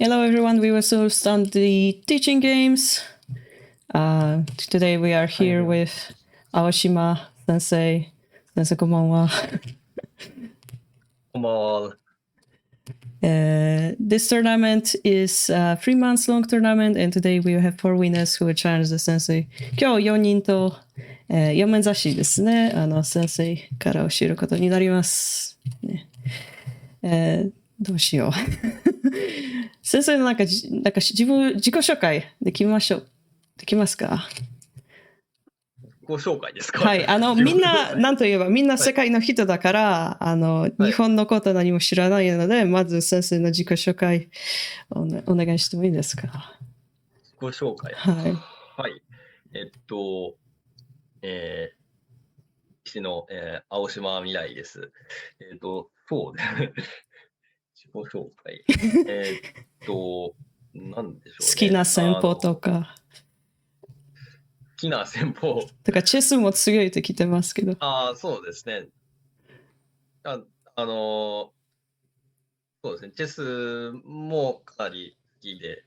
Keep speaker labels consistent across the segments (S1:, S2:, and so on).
S1: Hello everyone, we will soon start the teaching games. Today we are here with Aoshima sensei. Sensei, こんばんは。
S2: こんばんは。
S1: This tournament is a 3 months long tournament, and today we have 4 winners who will challenge the sensei. 今日4人と、4面雑誌ですね、先生から教えることになります。ねどうしよう。先生の自己紹介できますか？
S2: 自己紹介ですか？
S1: はい、みんな、なんといえば、みんな世界の人だから、日本のこと何も知らないので、まず先生の自己紹介お願いしてもいいですか？
S2: 自己紹介。
S1: はい。
S2: はい。医師の、青島未来です。そうね。自己紹介。なんでしょうね。
S1: 好きな戦法とか。
S2: 好きな戦法。
S1: とか、チェスも強いと聞いてますけど。
S2: そうですね。そうですね。チェスもかなり好きで、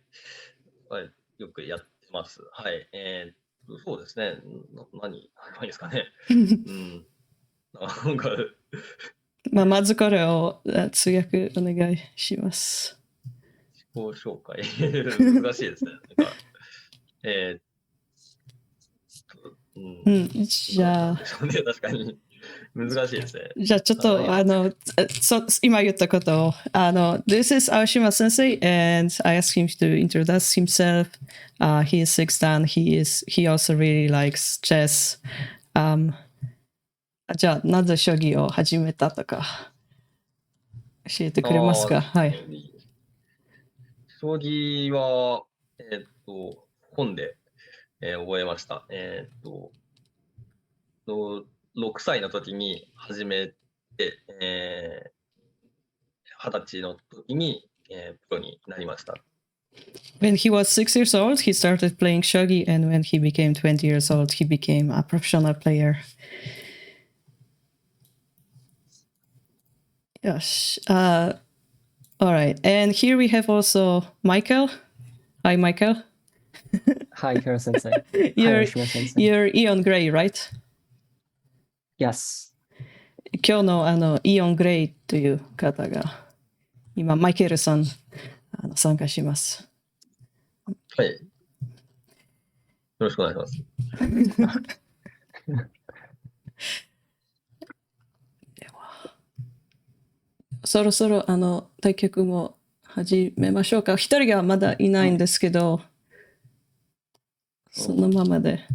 S2: はい、よくやってます。はい。そうですね。何ですかね。なんか
S1: まずこれを通訳お願いします。
S2: 自己紹介難しいですね。
S1: じゃあ、
S2: 確かに難しいですね。
S1: じゃあちょっと今言ったことをThis is Aoshima Sensei, and I asked him to introduce himself. He is 6 dan. He also really likes chess. じゃあなぜ将棋を始めたとか教えてくれますか？はい。
S2: 将棋は本で、覚えました。6歳の時に始めて、20歳の時に、プロになりました。
S1: When he was 6 years old, he started playing shogi, and when he became 20 years old, he became a professional player. Yes. All right. And here we have also Michael. Hi, Michael.
S3: Hi, Hiro Sensei.
S1: You're,
S3: Hi, Aoshima Sensei.
S1: you're Ion Gray, right?
S3: Yes.
S1: 今日のイオン・グレイという方が今マイケルさん参加します。
S2: はい。よろしくお願いします。
S1: ではそろそろ対局も始めましょうか。一人がまだいないんですけど、そのままで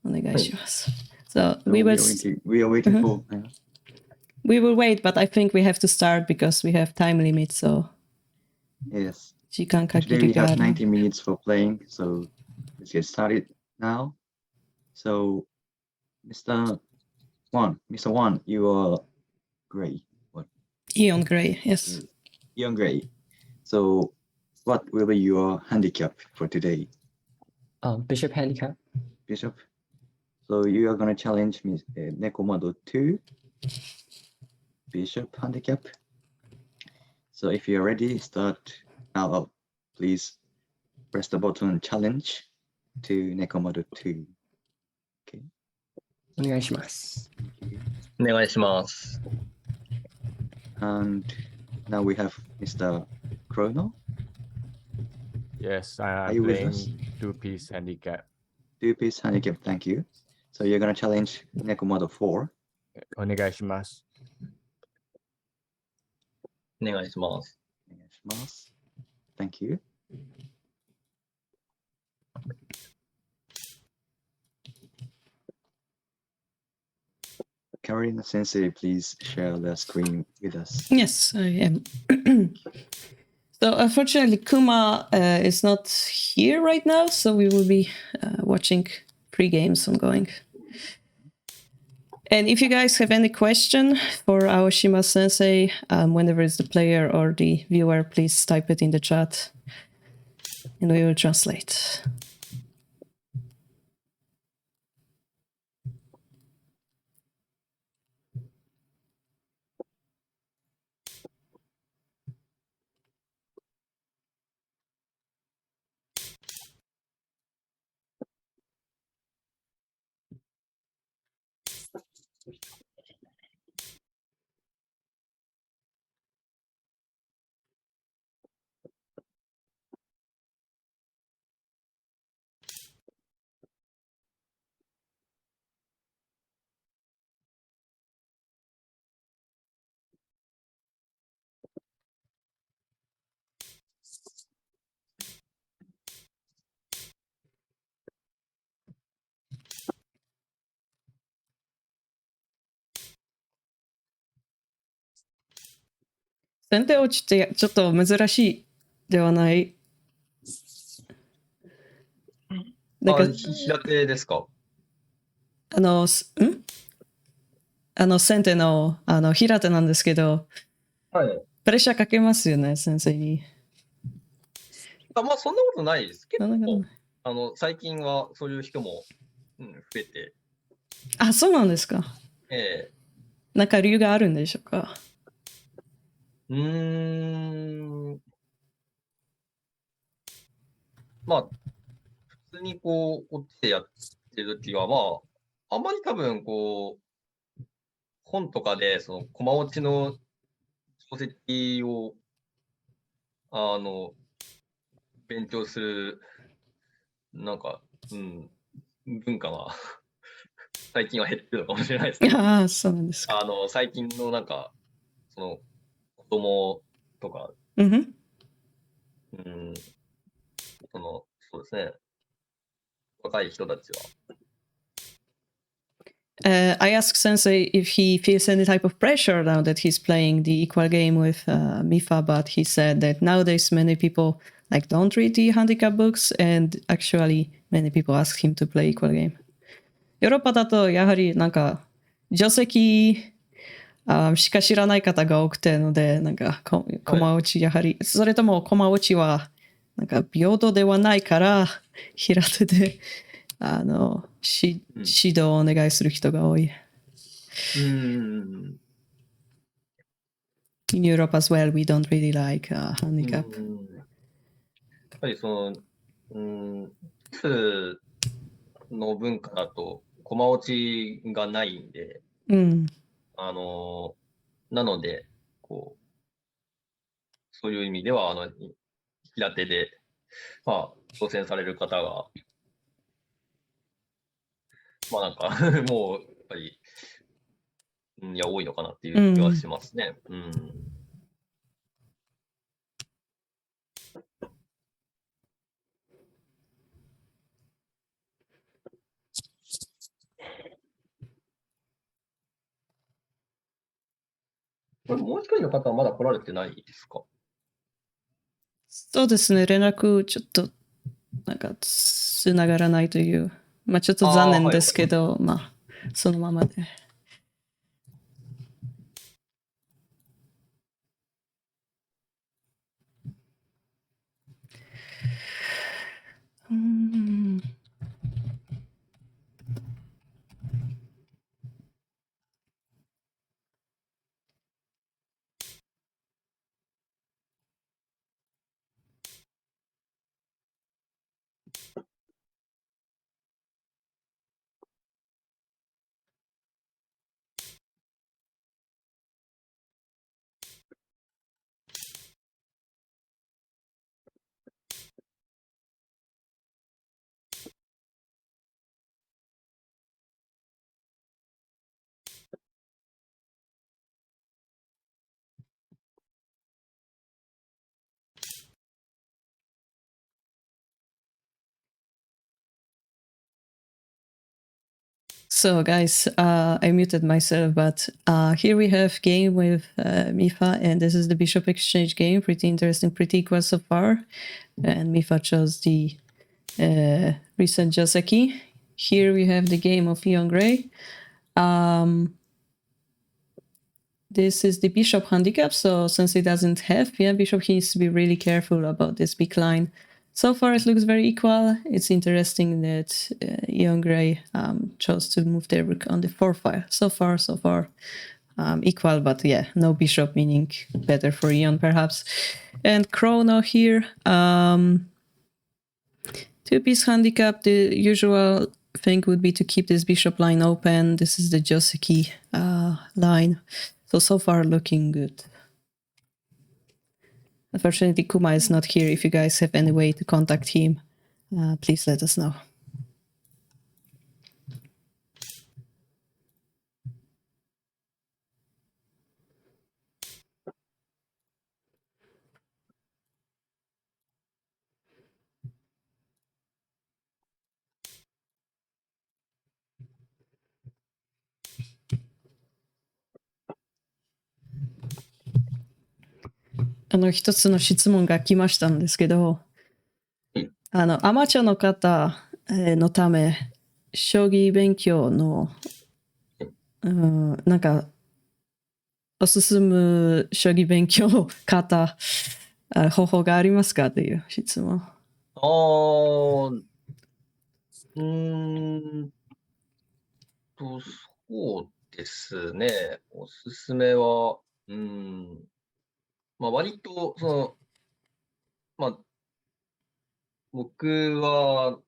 S1: お願いします。So we are waiting for. We will wait, but I think we have to start because we have time limit. So
S4: yes.
S1: 時間かけ
S4: Today
S1: る
S4: we
S1: があ
S4: have
S1: る。
S4: 90 minutes for playing, so let's get started now. So, Mr. One, you are gray. What?
S1: Ion Gray, yes.
S4: Young gray. So, what will be your handicap for today?
S3: Bishop handicap.
S4: Bishop. So you are gonna challenge me, Nekomado 2. Bishop handicap. So if you're ready, start now. Please press the button challenge to Nekomado 2. Okay.
S3: お願いします。
S2: お願いします。
S4: And now we have Mr. Chrono.
S5: Yes,
S4: Are
S5: I'm
S4: you with us?
S5: playing two-piece handicap.
S4: Two-piece handicap, thank you. So you're gonna challenge Nekomado 4.
S5: お願いします。
S2: お願いします。
S4: お願いします。Thank you. Karolina Sensei, please share the screen with us.
S1: Yes, I am. So unfortunately, Kuma is not here right now, so we will be watching 3 games ongoing. And if you guys have any question for Aoshima Sensei, whenever it's the player or the viewer, please type it in the chat, and we will translate. 先手落ちってちょっと珍しいではない。なんか、
S2: 平手ですか？
S1: 先手の、平手なんですけど、
S2: はい。
S1: プレッシャーかけますよね、先生に。
S2: まあ、そんなことないです。結
S1: そんなこと
S2: 構、最近はそういう人も、増えて、
S1: あ、そうなんですか。
S2: え
S1: なんか理由があるんでしょうか。
S2: まあ、普通にこう、落ちてやってる時は、まあ、あんまり多分こう、本とかで、その、駒落ちの書籍を、勉強する、なんか、文化が最近は減ってるのかもしれないですね。
S1: ああ、そうなんですか。
S2: 最近のなんか、その、子供とか、
S1: うんふん。
S2: そうですね、若い人たちは。
S1: I asked Sensei if he feels any type of pressure now that he's playing the equal game with Mifa, but he said that nowadays many people like don't read the handicap books, and actually many people ask him to play equal game. ヨーロッパだとやはりなんか定石しか知らない方が多くてので、なんか駒落ちやはり、それとも駒落ちはなんか平等ではないから平手で指導をお願いする人が多い。
S2: うん。
S1: In Europe as well, we don't really like handicap.
S2: やっぱりその、スの文化だと、駒落ちがないんで、
S1: うん。
S2: なので、こう、そういう意味では、平手で、まあ、挑戦される方が、まあなんかもう、やっぱり、いや、多いのかなっていう気はしますね。これ、もう一人の方はまだ来られてないですか？
S1: そうですね、連絡ちょっとなんかつながらないという、まあちょっと残念ですけど、まあそのままで。So guys, I muted myself, but here we have game with Mifa, and this is the Bishop Exchange game. Pretty interesting, pretty equal so far. And Mifa chose the recent Joseki. Here we have the game of Leon Gray. This is the bishop handicap, so since he doesn't have bishop, he needs to be really careful about this big line. So far, it looks very equal. It's interesting that Ian Gray chose to move their rook on the 4 file. So far, equal, but yeah, no bishop, meaning better for Ian, perhaps. And Chrono here, 2-piece handicap, the usual thing would be to keep this bishop line open. This is the Joseki line. So far looking good. Unfortunately, Kuma is not here. If you guys have any way to contact him, please let us know.一つの質問が来ましたんですけど、アマチュアの方のため、将棋勉強の、なんか、おすすむ将棋勉強方、方法がありますかという質問。
S2: そうですね。おすすめは、割と、僕は、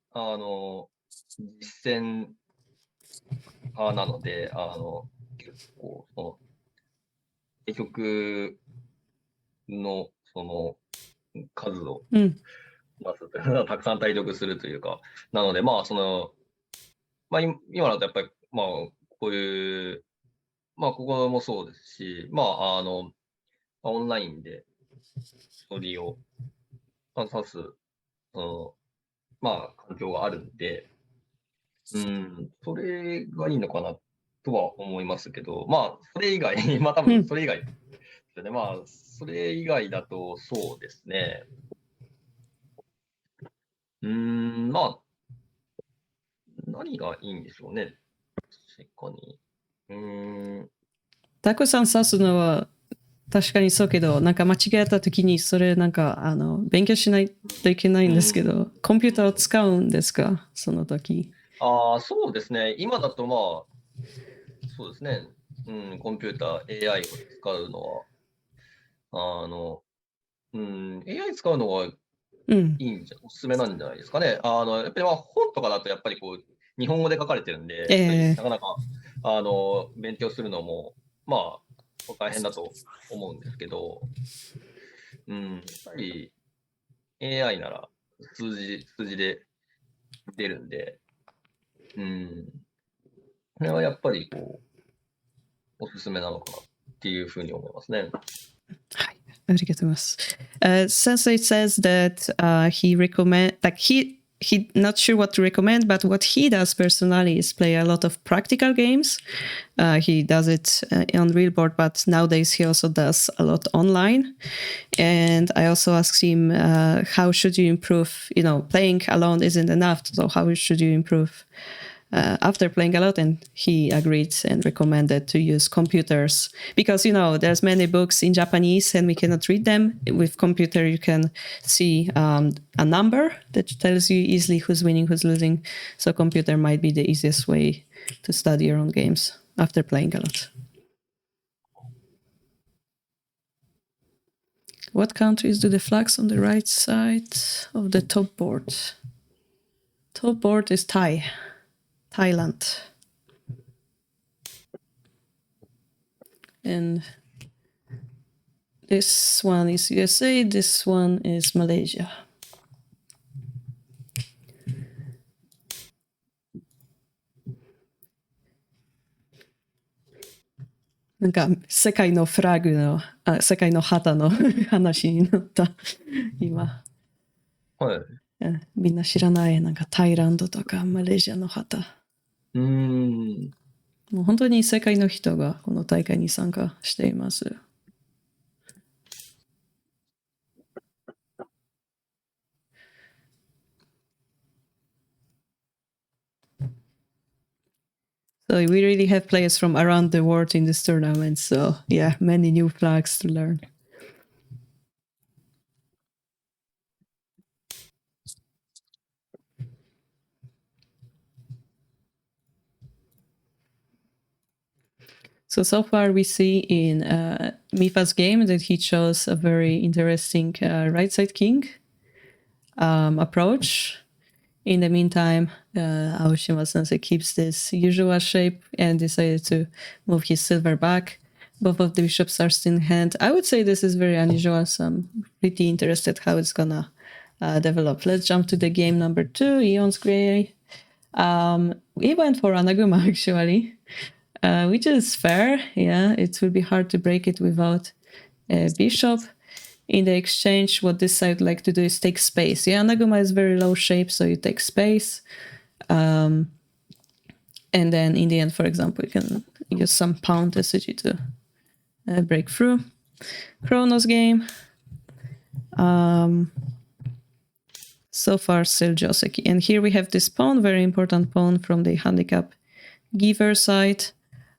S2: 実践派なので、結構、対局の、数を、まず、たくさん対局するというか、なので、今だとやっぱり、こういう、ここもそうですし、オンラインで、将棋を指す、環境があるんで、それがいいのかなとは思いますけど、それ以外、多分それ以外ですよね。それ以外だとそうですね。何がいいんでしょうね。確かに。
S1: たくさん指すのは確かにそうけど、なんか間違えた時にそれなんか勉強しないといけないんですけど、コンピューターを使うんですか、その時。
S2: そうですね。今だとそうですね。コンピューター、AI を使うのは、AI 使うのがいいおすすめなんじゃないですかね。やっぱり本とかだとやっぱり日本語で書かれてるんで、なかなか勉強するのも大変だと思うんですけど、やっぱり AI なら数字で出るんで、これはやっぱりおすすめなのかなっていうふうに思いますね。
S1: はい、ありがとうございます。Sensei says that he recommend, like he not sure what to recommend, but what he does personally is play a lot of practical games. He does it on real board, but nowadays he also does a lot online. And I also asked him, how should you improve? You know, playing alone isn't enough, so how should you improve? After playing a lot, and he agreed and recommended to use computers because there's many books in Japanese and we cannot read them. With computer you can see a number that tells you easily who's winning, who's losing. So computer might be the easiest way to study your own games after playing a lot. What countries do the flags on the right side of the top board? Top board is Thailand. And this one is USA, this one is Malaysia. Like 世界のフラグの、世界の旗の話になった今。
S2: はい。
S1: みんな知らないなんかタイランドとかマレーシアの旗。もう本当に世界の人がこの大会に参加しています。So we really have players from around the world in this tournament. So yeah, many new flags to learn. So far we see in Mifa's game that he chose a very interesting right side king approach. In the meantime, Aoshima sensei keeps this usual shape and decided to move his silver back. Both of the bishops are still in hand. I would say this is very unusual, so I'm pretty interested how it's gonna develop. Let's jump to the game number 2, Eon's Gray. We went for Anaguma actually, which is fair. Yeah, it will be hard to break it without a bishop. In the exchange, what this side would like to do is take space. Yeah, Anaguma is very low shape, so you take space. And then in the end, for example, you can use some pawn strategy to break through. Chronos game. So far, still Joseki. And here we have this pawn, very important pawn from the handicap giver side.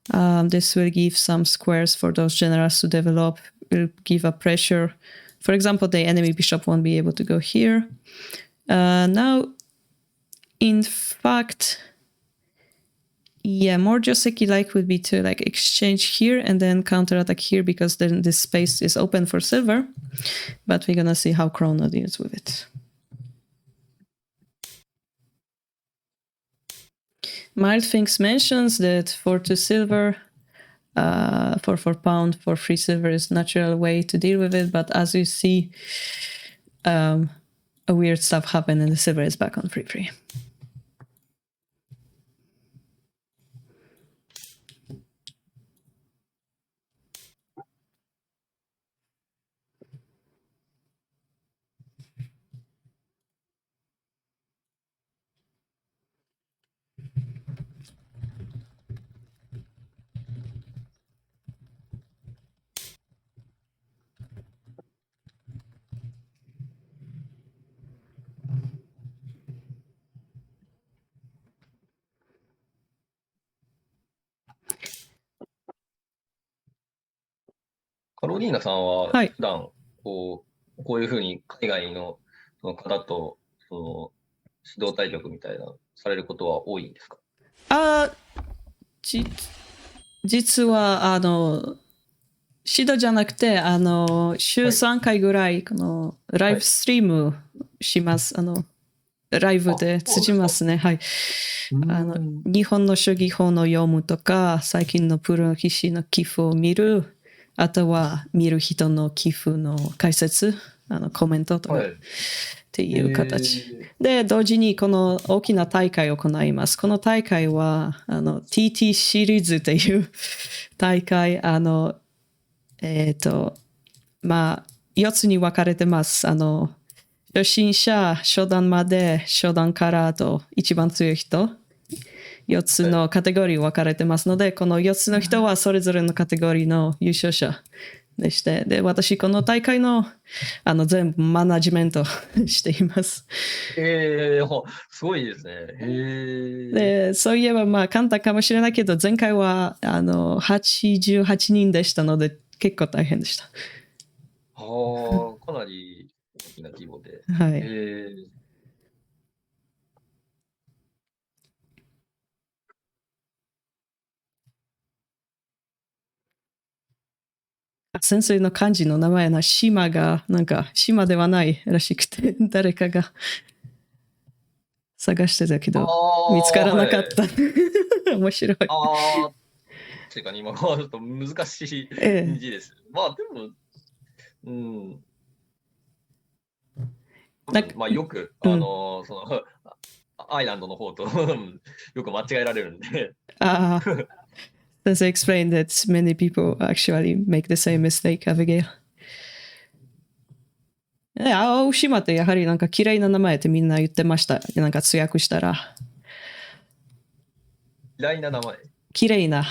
S1: This will give some squares for those generals to develop, will give a pressure. For example, the enemy bishop won't be able to go here. Now, in fact, yeah, more Joseki-like would be to like exchange here and then counterattack here, because then this space is open for silver. But we're gonna see how Chrono deals with it. Mild Things mentions that 4-2 silver, 4 pound for 3 silver is natural way to deal with it. But as you see, a weird stuff happened and the silver is back on 3-3.
S2: カロリーナさんは
S1: はい
S2: 普段こういうふうに海外のその方とその指導対局みたいなされることは多いんですか？
S1: 実は指導じゃなくて週3回ぐらいこのライブストリームします。ライブで辻ますね。はい。日本の将棋法の読むとか、最近のプロ棋士の寄付を見る、あとは見る人の寄付の解説、コメントとかっていう形。で、同時にこの大きな大会を行います。この大会はTT シリーズという大会、まあ、4つに分かれてます。初心者、初段まで、初段からと一番強い人、4つのカテゴリー分かれてますので、この4つの人はそれぞれのカテゴリーの優勝者でして、で、私この大会の全部マネジメントしています。
S2: すごいですね。
S1: で、そういえばまあ簡単かもしれないけど、前回は88人でしたので、結構大変でした。
S2: かなり大きな規模で。
S1: はい。先生の漢字の名前の島が、なんか島ではないらしくて、誰かが探してたけど、見つからなかった。面白い。
S2: 確かに今はちょっと難しい字です。まあでも、まあよく、そのアイランドの方とよく間違えられるんで。
S1: As I explained that many people actually make the same mistake, Abigail. 青島ってやはりなんか綺麗な名前ってみんな言ってました。なんか通訳したら。
S2: 嫌いな名前？
S1: 綺麗な、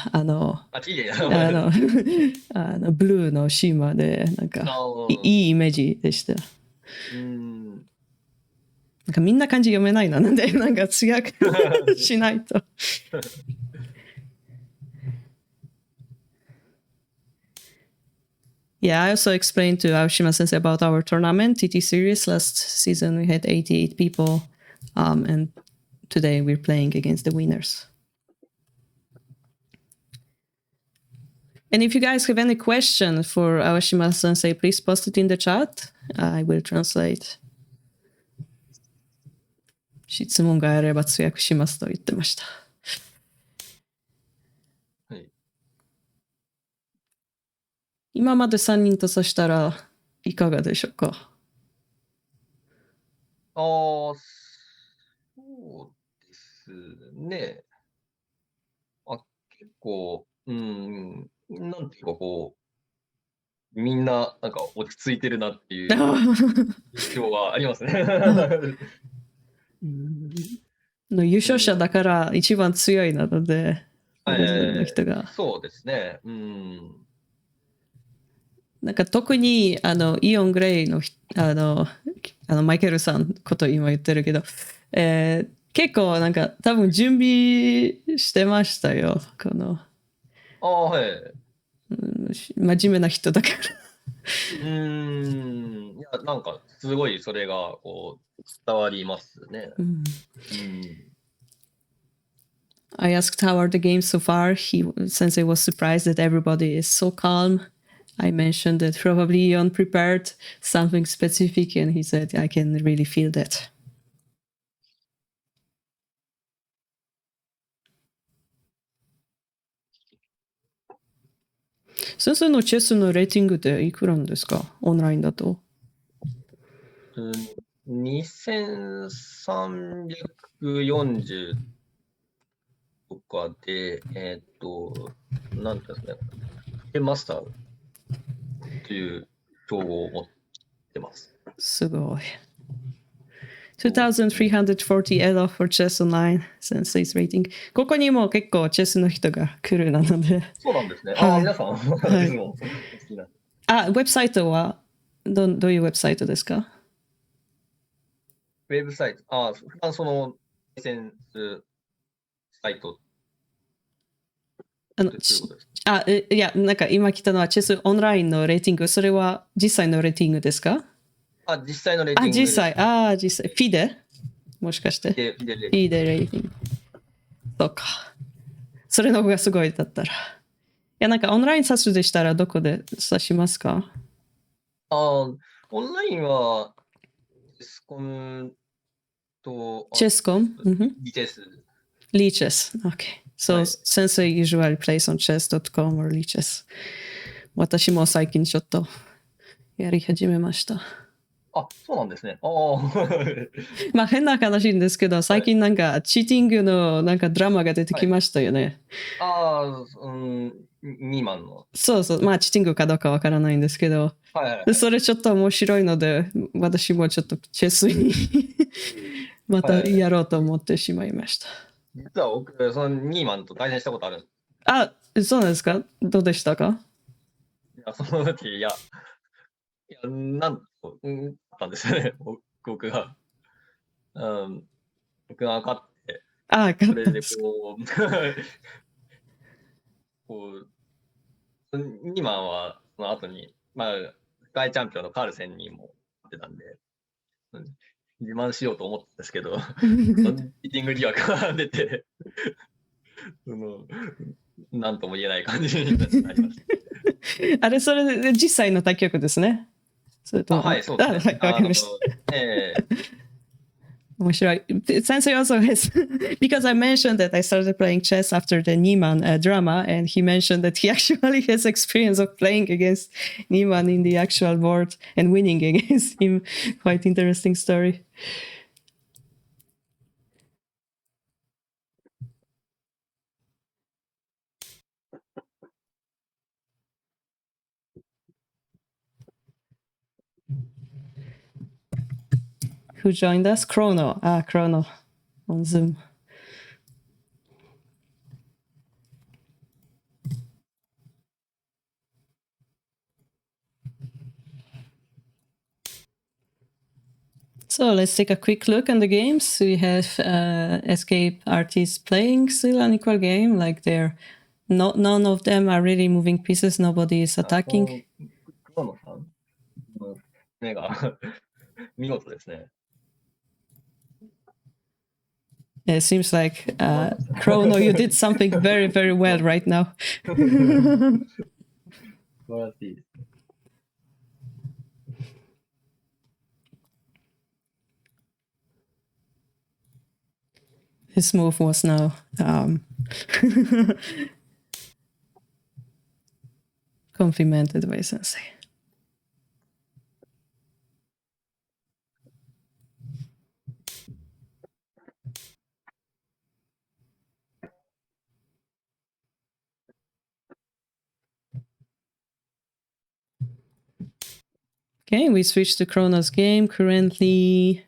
S2: 綺麗な名前。
S1: ブルーの島で、なんかいいイメージでした。なんかみんな漢字読めないなので、なんか通訳しないと。Yeah, I also explained to Aoshima sensei about our tournament, TTSeries. Last season we had 88 people, and today we're playing against the winners. And if you guys have any question for Aoshima sensei, please post it in the chat. I will translate. 質問があれば通訳しますと言ってました。
S2: はい。
S1: 今まで3人とそしたらいかがでしょうか？
S2: ああ、そうですね。結構、なんていうかこう、みんな、なんか落ち着いてるなっていう印象はありますね。
S1: 優勝者だから一番強いなので、それぞれの人が。
S2: そうですね。
S1: なんか特にイオン・グレイのマイケルさんこと今言ってるけど、結構なんか多分準備してましたよ。
S2: はい。
S1: 真面目な人だから。
S2: いや、なんか、すごいそれが、こう、伝わりますね。
S1: I asked how are the games so far. Sensei was surprised that everybody is so calm. I mentioned that probably Ion prepared something specific, and he said, I can really feel that. 先生のチェスのレーティングっていくらなんですか？オンラインだと。
S2: 2340とかで、なんていうんですかね、マスターという称号を持ってます。
S1: すごい。2340 Elo for Chess Online Sensei's rating。ここにも結構チェスの人が来るなので。
S2: そうなんですね。
S1: はい
S2: 皆さん、
S1: はい
S2: もお好きな。
S1: ウェブサイトはどういうウェブサイトですか？
S2: ウェブサイト、普段その、センスサイト
S1: いや、なんか今来たのはチェスオンラインのレーティング。それは実際のレーティングですか？
S2: 実際のレーティングです。
S1: 実際。フィデもしかして。フィデレーティング。そうか。それの方がすごいだったら。いや、なんかオンライン指すでしたらどこで指しますか？
S2: オンラインは、チェスコムと、
S1: チェスコム
S2: リチェス。
S1: Lichess. Okay. So Sensei usually plays on chess.com or Lichess. 私も最近ちょっとやり始めました。
S2: そうなんですね。
S1: まあ変な話ですけど、最近なんかチーティングのなんかドラマが出てきましたよね。
S2: ニーマンの。
S1: そうそう。まあチーティングかどうかわからないんですけど、それちょっと面白いので、私もちょっとチェスにまたやろうと思ってしまいました。
S2: 実は僕、そのニーマンと対戦したことある。
S1: そうなんですか？どうでしたか？
S2: いや、その時、なんと、あったんですよね、僕が。僕が勝って、それでこう、ニーマンはその後に、世界チャンピオンのカールセンにも勝ってたんで、自慢しようと思ったんですけど、チーティング疑惑が出て、なんとも言えない感じになりました。
S1: それで実際の対局ですね。
S2: はい、そうですね。
S1: わかりました。面白い。Sensei also has, because I mentioned that I started playing chess after the Niemann drama, and he mentioned that he actually has experience of playing against Niemann in the actual board and winning against him. Quite interesting story. Who joined us? Chrono. Chrono on Zoom. So let's take a quick look on the games. We have escape artists playing still an equal game. Like none of them are really moving pieces. Nobody is attacking.
S2: 黒野さんの目が見事ですね。
S1: It seems like Chrono, you did something very, very well right now.
S2: 素晴らしい。
S1: his move was now complimented by Sensei. Okay, we switched to Chrono's game. Currently,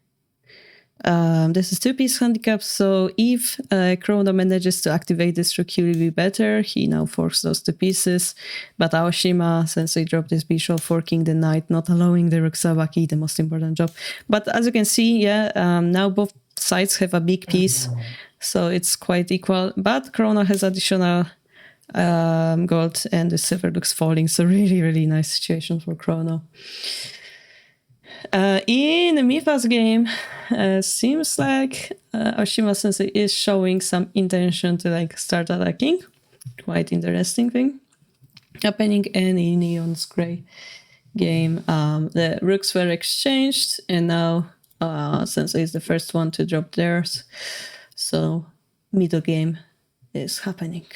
S1: this is 2-piece handicap, so if Chrono manages to activate this rook, he will be better. He now forks those 2 pieces, but Aoshima, since he dropped his bishop, forking the knight, not allowing the rook sabaki, the most important job. But as you can see, now both sides have a big piece, so it's quite equal. But Chrono has additional gold, and the silver looks falling, so really, really nice situation for Chrono. In Mifa's game, seems like Aoshima Sensei is showing some intention to like start attacking. Quite interesting thing happening. And in Neon's Grey game, the rooks were exchanged, and now Sensei is the first one to drop theirs. So middle game is happening.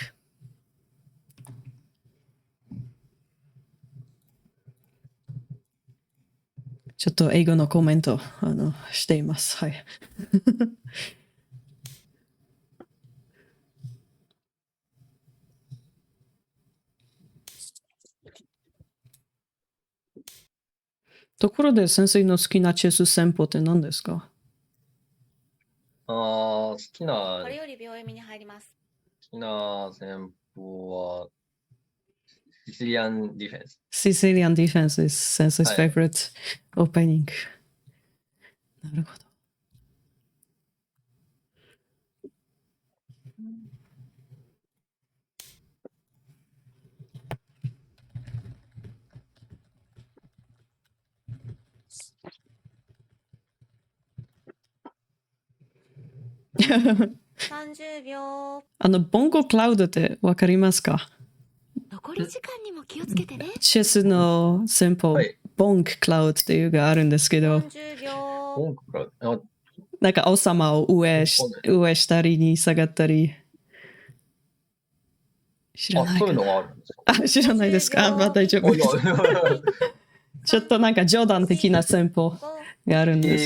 S1: ちょっと英語のコメントしています。はい。ところで先生の好きなチェス戦法って何ですか？
S2: 好きな
S6: これより秒読みに入ります。
S2: 戦法は、シシリアンディフェンス。
S1: Sicilian defense is Sensei's
S2: はい。
S1: favorite opening. なるほど。
S6: 30秒。
S1: ボンゴクラウドってわかりますか？
S6: 残り時間にも気をつけてね。
S1: チェスの戦法、
S2: はい。
S1: ボンククラウドっていうがあるんですけど、
S6: 30秒。
S2: 音楽が、
S1: なんか王様を上下りに下がったり。知らないか
S2: そういうの
S1: な。
S2: があるんですか？
S1: あ、知らないですか？まあ大丈夫です。ちょっとなんか冗談的な戦法があるんです。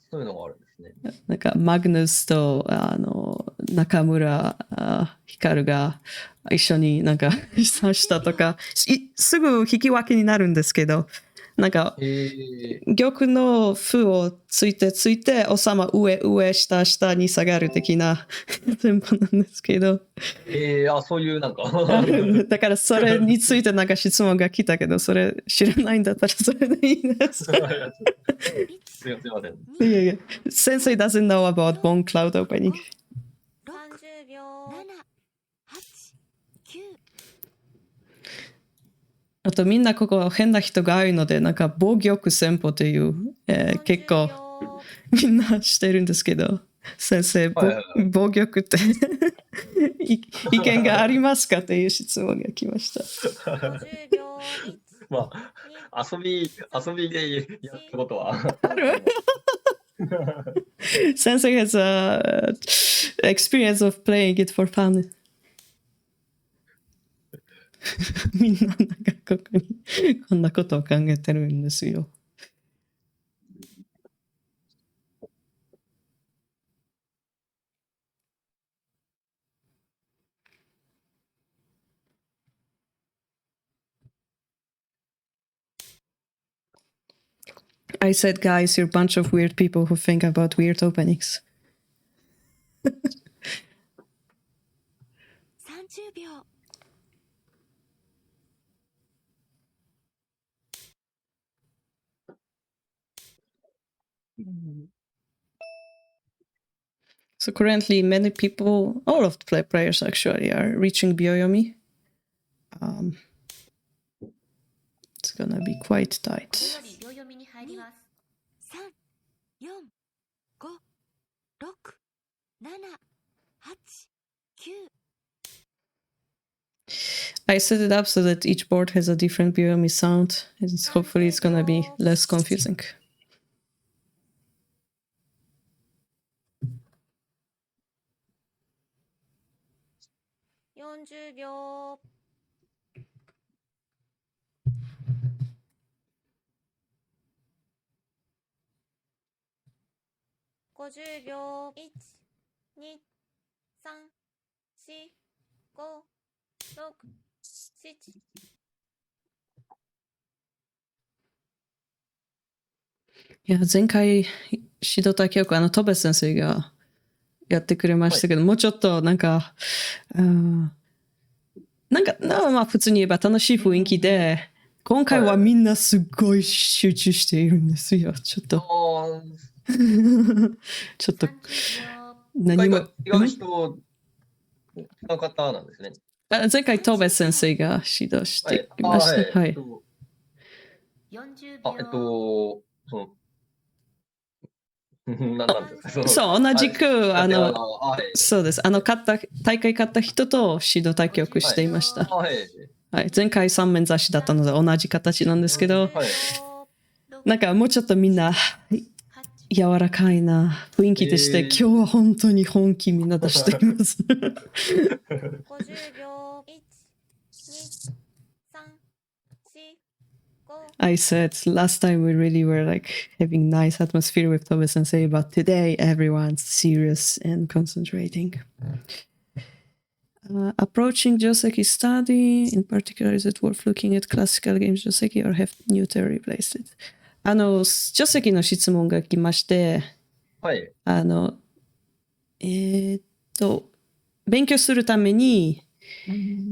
S2: そういうのがあるんですね。
S1: なんかマグヌスと中村光が一緒になんか指したとかすぐ引き分けになるんですけど、なんか玉の歩をついて王様上下に下がる的な戦法なんですけど、
S2: そういうなんか
S1: だからそれについてなんか質問が来たけど、それ知らないんだったらそれでいいです。
S2: すいません。
S1: いやいや、Sensei doesn't know about bone cloud opening.
S6: 30秒。7、8、9。
S1: あとみんなここ変な人が多いので、なんか防玉戦法という、結構みんなしてるんですけど、先生、防玉って意見がありますかという質問が来ました。
S6: 50秒。
S2: まあ、遊びでやったことは
S1: ある先生 has a experience of playing it for fun. みんななんかここにこんなことを考えてるんですよ。I said, guys, you're a bunch of weird people who think about weird openings.
S6: 30秒。
S1: So currently, many people, all of the players actually, are reaching Byoyomi. It's gonna be quite tight.
S6: 秒読みに入ります。3、4、5、6、7、8、9。
S1: I set it up so that each board has a different Byoyomi sound. Hopefully it's gonna be less confusing.
S6: 40秒。50秒。1、2、3、4、5、6、7。
S1: いや、前回、指導対局、戸部先生がやってくれましたけど、もうちょっとなんか、まあ普通に言えば楽しい雰囲気で、今回はみんなすっごい集中しているんですよ。ちょっと、
S2: あ
S1: ちょっと
S6: 30秒。
S1: 何も。
S2: 違う人、違う方なんですね。
S1: 前回、戸部先生が指導してきました。はい。
S6: 40
S2: あ、
S6: 秒。
S2: その、なんですか、その、
S1: そう、同じく、
S2: はい。
S1: そうです。大会勝った人と指導対局していました。
S2: はい。
S1: はい、前回三面雑誌だったので同じ形なんですけど、
S2: はい。
S1: なんかもうちょっとみんな柔らかいな雰囲気でして、今日は本当に本気みんな出しています。
S6: 50秒。1、2、3、4、5。
S1: I said last time we really were like having nice atmosphere with Tobe Sensei, but today everyone's serious and concentrating. Approaching Joseki study, in particular, is it worth looking at classical games Joseki or have Newton replaced it? Joseki の質問が来まして、
S2: はい。
S1: 勉強するために、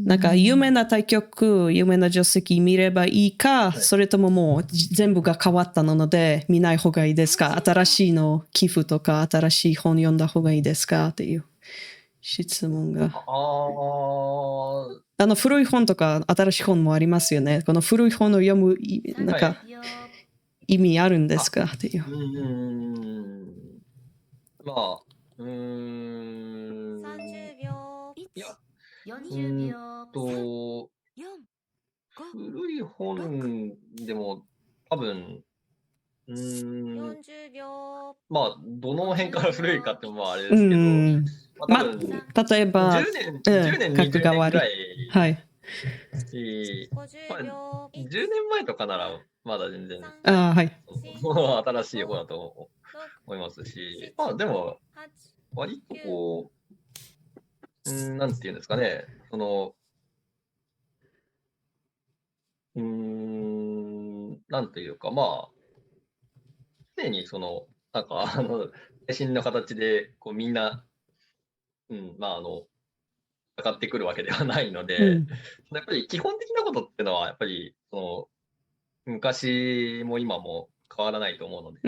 S1: なんか有名な対局、有名な定石見ればいいか、それとももう全部が変わったので見ない方がいいですか、新しいの寄付とか新しい本読んだ方がいいですかっていう質問が。古い本とか新しい本もありますよね。この古い本を読むなんか意味あるんですかっていう。
S2: まあ、
S6: 30秒。
S2: いや、
S6: 40秒。
S2: 古い本でも多分、
S6: 40秒。
S2: まあ、どの辺から古いかってもあれですけど、まあ、多分、
S1: 例えば、
S2: 10年、20年ぐらい、
S1: はい。
S2: まあ、10年前とかならまだ全然、
S1: はい。
S2: 新しい方だと思いますし、まあでも、割とこう、なんていうんですかね、なんていうか、まあ、常になんか、最新の形で、こう、みんな、まあ、かかってくるわけではないので、やっぱり基本的なことってのは、やっぱり、昔も今も変わらないと思うので、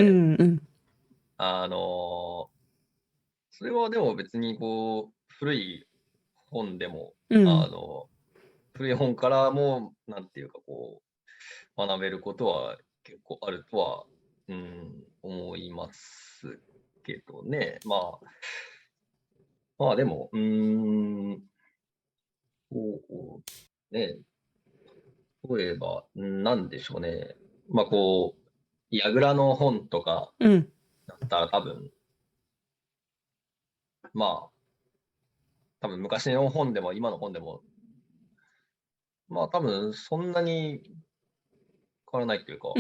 S2: それはでも別にこう、古い本でも、古い本からも、なんていうかこう、学べることは結構あるとは、思いますけどね。まあでも、そうね、例えば、なんでしょうね。まあこう、櫓の本とかだったら多分、まあ、多分昔の本でも今の本でも、まあ多分そんなに変わらないっていうか、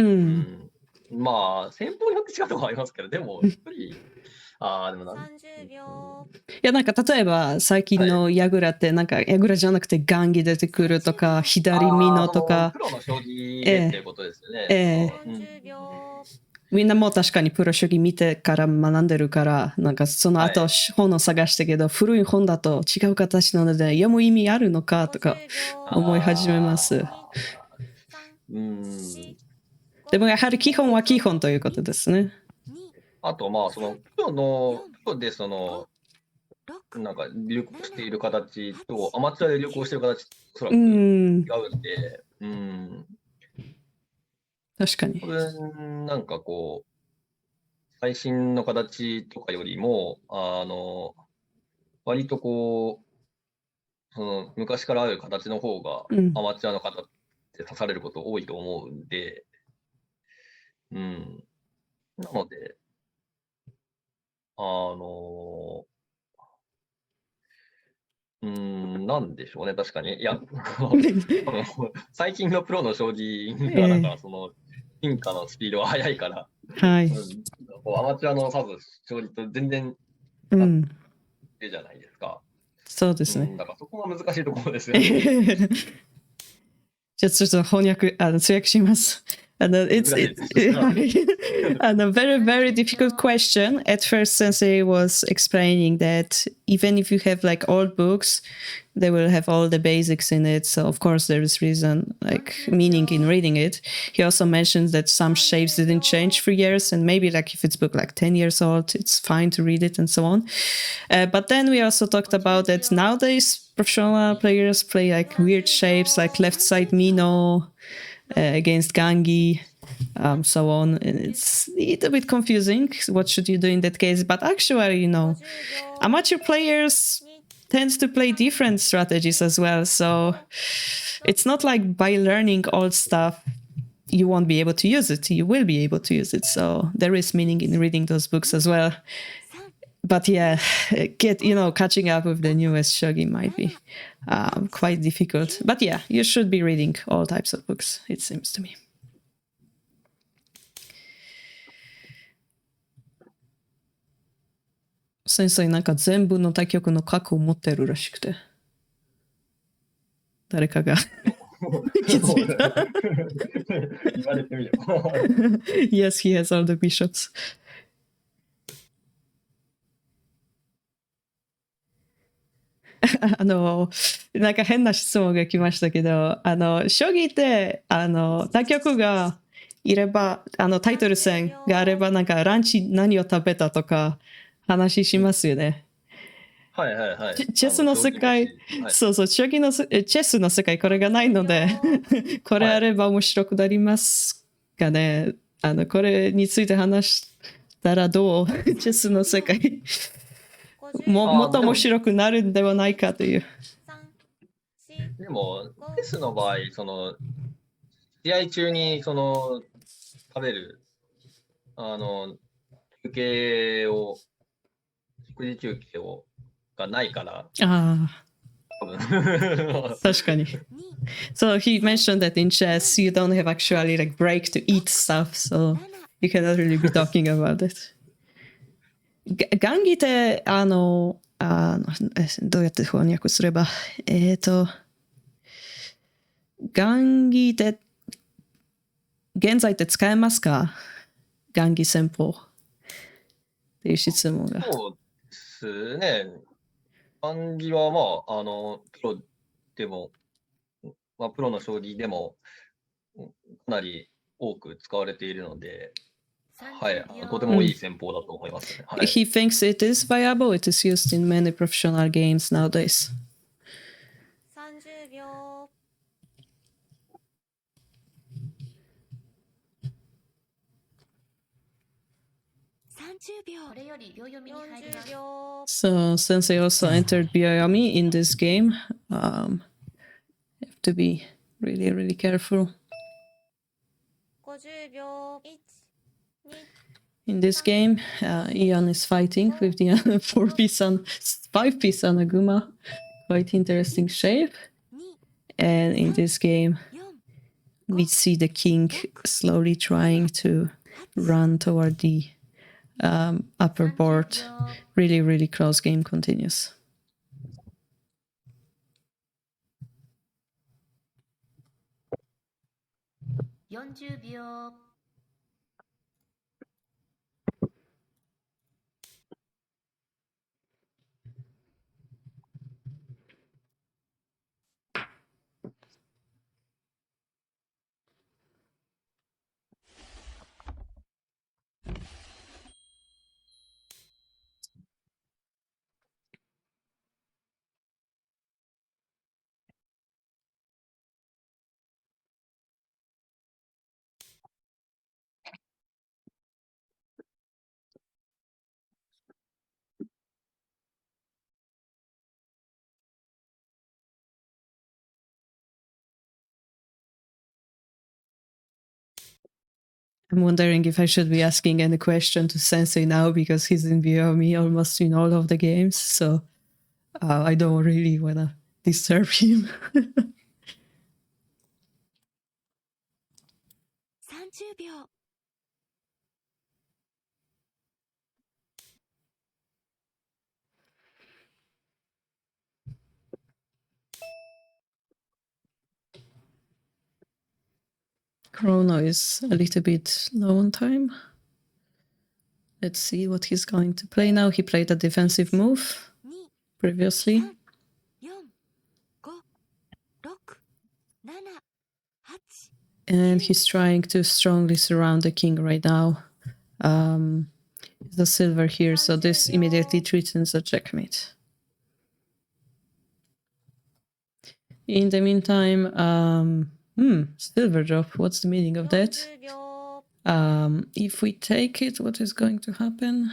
S2: まあ、戦法によって違うところはありますけど、でも、やっぱり、でも
S6: 30秒。
S1: いや、なんか例えば最近の櫓って、なんか櫓じゃなくて雁木出てくるとか、左美濃とか。
S2: プロの将棋でっていうことですよ
S1: ね。
S6: 40秒。
S1: みんなも確かにプロ将棋見てから学んでるから、なんかその後本を探したけど、古い本だと違う形なので読む意味あるのかとか思い始めます。でもやはり基本は基本ということですね。
S2: あとまあ、プロでなんか流行している形と、アマチュアで流行している形、おそらく違うんで、
S1: 確かに。
S2: 多分、なんかこう、最新の形とかよりも、割とこう、昔からある形の方が、アマチュアの方って指されること多いと思うんで、なので、なんでしょうね、確かに。いや、多分最近のプロの将棋が、なんかその、進化のスピードが速いから、
S1: はい。
S2: こうアマチュアの指す将棋と全然
S1: うん。
S2: 違うじゃないですか。
S1: そうですね。
S2: だからそこが難しいところですよね。
S1: じゃあちょっと翻訳、通訳します。It's a very, very difficult question. At first, Sensei was explaining that even if you have like old books, they will have all the basics in it. So of course there is reason, like meaning in reading it. He also mentions that some shapes didn't change for years, and maybe like if it's book like 10 years old, it's fine to read it and so on. But then we also talked about that nowadays professional players play like weird shapes, like left side Mino against Gangi, so on. And it's a little bit confusing. What should you do in that case? But actually, you know, amateur players tend to play different strategies as well. So it's not like by learning old stuff, you won't be able to use it. You will be able to use it. So there is meaning in reading those books as well. But yeah, catching up with the newest shogi might be quite difficult. But yeah, you should be reading all types of books, it seems to me. 先生なんか全部の対局の核を持ってるらしくて。誰かが気づいた。
S2: 言われてみれば。
S1: Yes, he has all the bishops. なんか変な質問が来ましたけど、将棋って、対局がいれば、タイトル戦があれば、なんかランチ何を食べたとか話しますよね。
S2: はいはいはい。
S1: チェスの世界、そうそう、将棋のチェスの世界、これがないので、これあれば面白くなりますかね。これについて話したらどうチェスの世界。もっと面白くなるんではないかという。
S2: でも、チェスの場合、試合中に、食べる、休憩を、食事休憩がないから、多分。
S1: 確かに。So he mentioned that in chess you don't have actually like break to eat stuff, so you cannot really be talking about it. ガンギって、どうやって翻訳すれば、ガンギって現在って使えますか？ガンギ戦法っていう質問が。
S2: そうですね。ガンギはプロでも、プロの将棋でもかなり多く使われているので、はい、とてもいい戦法だと思いますね。はい、
S1: He thinks it is viable. It is used in many professional games nowadays.
S6: 30秒。30秒。これより秒読みに入ります。
S1: So Sensei also entered Byoyomi in this game. You have to be really, really careful.
S6: 50秒。
S1: In this game, Ian is fighting with the 4-piece and 5-piece Anaguma. Quite interesting shape. And in this game, we see the king slowly trying to run toward the upper board. Really, really close game continues.
S6: 40秒。
S1: I'm wondering if I should be asking any question to Sensei now because he's in Byoyomi almost in all of the games. So I don't really want to disturb him.
S6: 30秒。
S1: Chrono is a little bit low on time. Let's see what he's going to play now. He played a defensive move
S6: 2、previously. 3、4、5、6、7、8。
S1: And he's trying to strongly surround the king right now. The silver here, so this immediately threatens a checkmate. In the meantime, silver drop. What's the meaning of that?
S6: 40秒。
S1: If we take it, what is going to happen?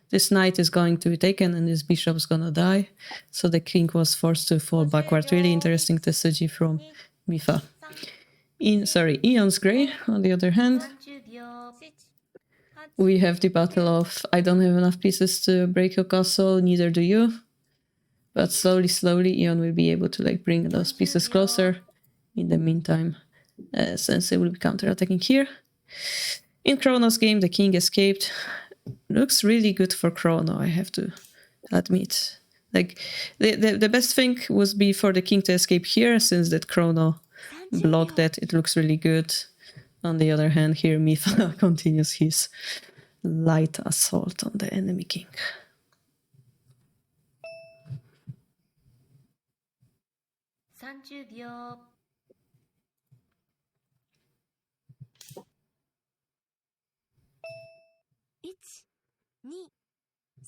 S1: This knight is going to be taken and this bishop's gonna die. So the king was forced to fall backward. Really interesting strategy from Mifa. Ion's gray, on the other hand.
S6: 30秒。
S1: We have the battle of I don't have enough pieces to break your castle, neither do you. But slowly, Ion will be able to like bring those pieces closer. In the meantime, Sensei will be counterattacking here. In Chrono's game, the king escaped. Looks really good for Chrono, I have to admit. Like the best thing would be for the king to escape here, since that Chrono blocked that. It looks really good. On the other hand, here Mifa continues his light assault on the enemy king.
S6: 30秒。1、2、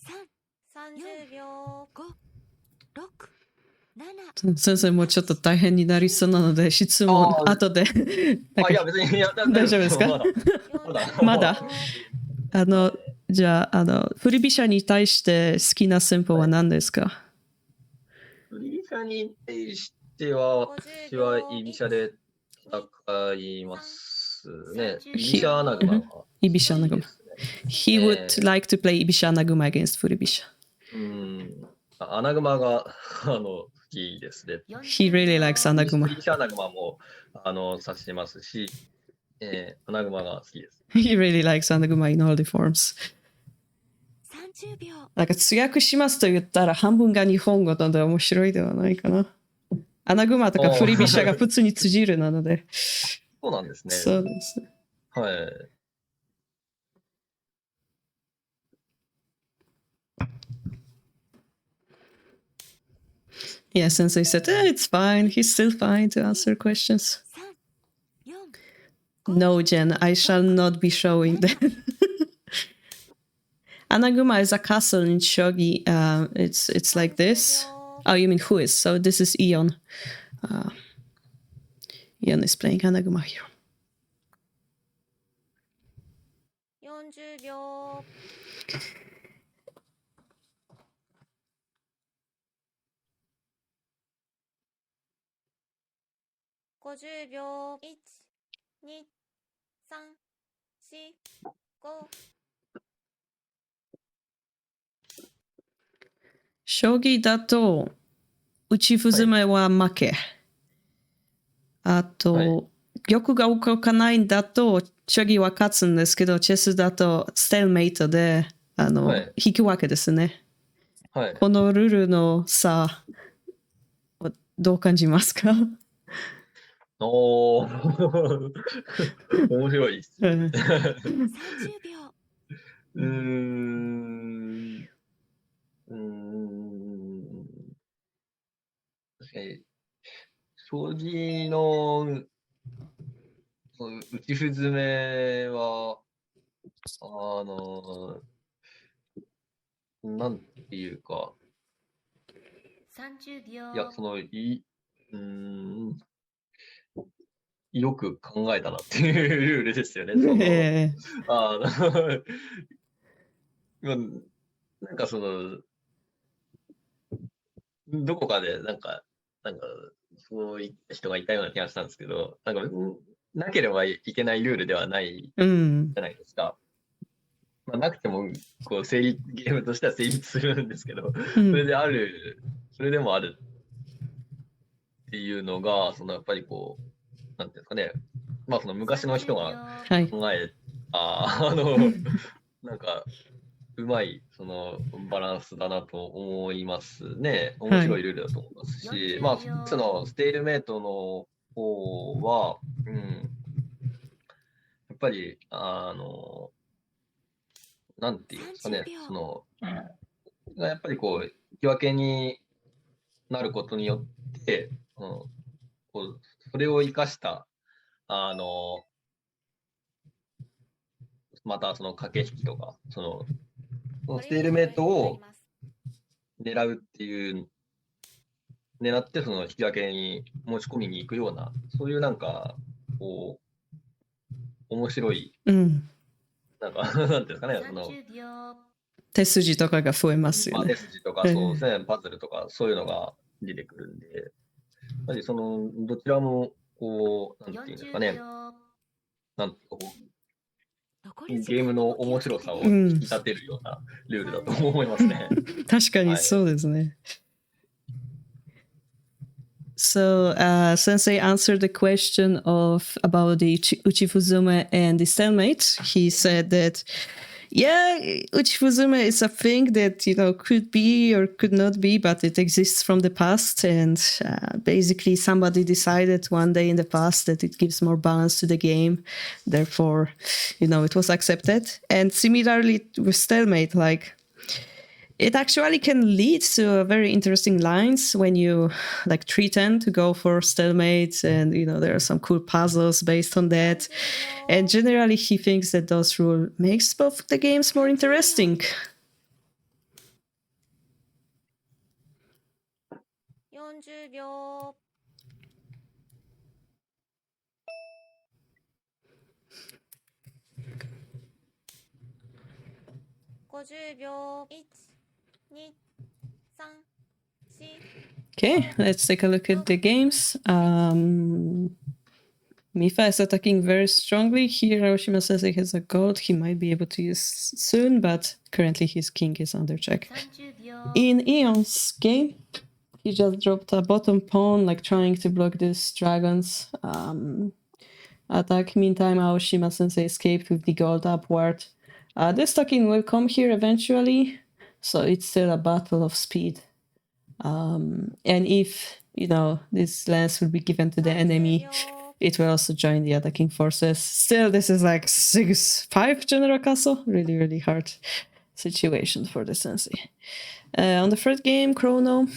S6: 3、30秒。5、6、7。
S1: 先生もちょっと大変になりそうなので質問後で
S2: いや、別に、いや、
S1: 大丈夫ですか？まだじゃあ振り飛車に対して好きな戦法は何ですか？
S2: 振り飛車に対しては、私は居飛車で戦いますね。居飛車アナグマが
S1: 居飛車アナグマ。He would like to play 居飛車アナグマ against 振り飛車。
S2: アナグマが好きですね。
S1: He really likes アナグマ。
S2: 居飛車アナグマも指してますし、アナグマが好きです。
S1: He really likes アナグマ in all the forms。
S6: 30秒。
S1: なんか通訳しますと言ったら半分が日本語なので面白いではないかな。アナグマとか振り飛車が普通に通じるなので。
S2: そうなんですね。
S1: そうですね。
S2: はい。
S1: Yeah, Sensei said, it's fine. He's still fine to answer questions.
S6: 3、4、No,
S1: Jen, I shall not be showing that. Anaguma is a castle in Shogi. It's like this. Oh, you mean who is? So this is Ion. Ion is playing Anaguma here.
S6: 40秒。50秒。1、2、3、4、5。
S1: 将棋だと打ち歩詰めは負け。あと、玉が動かないんだと将棋は勝つんですけど、チェスだとステルメイトで引き分けですね。このルールの差はどう感じますか？
S2: 面白いです。
S6: 30秒。
S2: 確かに、将棋の打ち歩詰めは、なんていうか、
S6: 30秒。
S2: いや、よく考えたなっていうルールですよね。なんかどこかでなんかそういった人がいたような気がしたんですけど、なんかなければいけないルールではないじゃないですか。まあ、なくてもこうゲームとしては成立するんですけど、それでもあるっていうのが、やっぱりこう、なんていうんですかね、まあその昔の人が
S1: はい。
S2: 考えた、なんか、うまい、バランスだなと思いますね。面白いルールだと思いますし、まあ、そのステイルメイトの方は、やっぱり、なんていうんですかね、
S6: 30秒
S2: やっぱりこう、引き分けになることによって、こうそれを生かした、またその駆け引きとか、そのステールメイトを狙うっていう、狙ってその引き分けに持ち込みに行くような、そういうなんか、こう、面白い、
S1: うん。
S2: なんか、なんていうんですかね、
S6: 30秒
S1: 手筋とかが増えますよ
S2: まあ、
S1: ね
S2: 手。筋とか、そうですね、パズルとか、そういうのが出てくるんで、やっぱりどちらも、こう、なんていうんですか
S6: 40
S2: ね、
S6: 秒
S2: なんていうかこ
S6: 残
S2: う、
S6: り時間に
S2: ゲームの
S6: も気をつけて
S2: 面白さを
S1: うん
S2: 引き立てるようなルールだと思いますね。
S1: 確かにそうですね。So, Sensei answered the question of about the Uchifuzume and the stalemate. He said that, yeah, Uchifuzume is a thing that could be or could not be, but it exists from the past, and basically somebody decided one day in the past that it gives more balance to the game. Therefore, it was accepted. And similarly with stalemate, like, it actually can lead to very interesting lines when you like 310 to go for stalemate, and there are some cool puzzles based on that. And generally he thinks that those rules makes both the games more interesting.
S6: 40秒50秒12345
S1: Okay, let's take a look at the games. Mifa is attacking very strongly. Here Aoshima says he has a gold he might be able to use soon, but currently his king is under check.
S6: 30秒
S1: In Eon's game, he just dropped a bottom pawn, like trying to block these dragons. Attack. Meantime, Aoshima sensei escaped with the gold upward. The stocking will come here eventually, so it's still a battle of speed. And if, this lance will be given to the enemy, it will also join the attacking forces. Still, this is like 6-5 General Castle. Really, really hard situation for the sensei. On the third game, Chrono.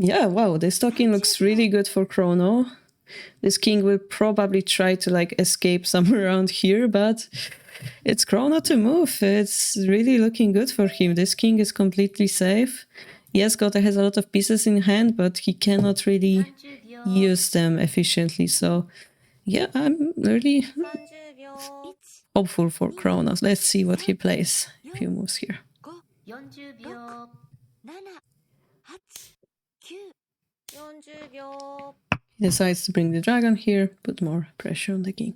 S1: Yeah, wow, this stocking looks really good for Chrono. This king will probably try to escape somewhere around here, but it's Chrono to move. It's really looking good for him. This king is completely safe. Yes, Gota has a lot of pieces in hand, but he cannot really
S6: 30秒
S1: use them efficiently. So, yeah, I'm really
S6: 30秒
S1: hopeful for Chronos. Let's see what he plays if he moves here.
S6: 40秒789 40秒
S1: He decides to bring the dragon here, put more pressure on the king.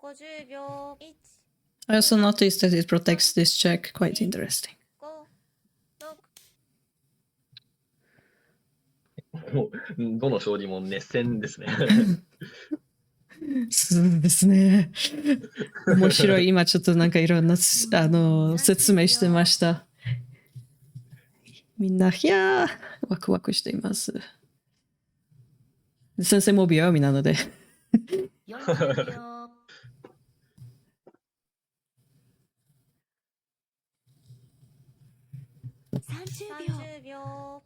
S6: 50秒
S1: I also noticed that it protects this check. Quite interesting.
S6: 156
S2: もうどの将棋も熱戦ですね。
S1: そうですね。面白い。今ちょっといろんな説明してました。みんな、いやー、ワクワクしています。先生も秒読みなので。
S6: 40秒 30秒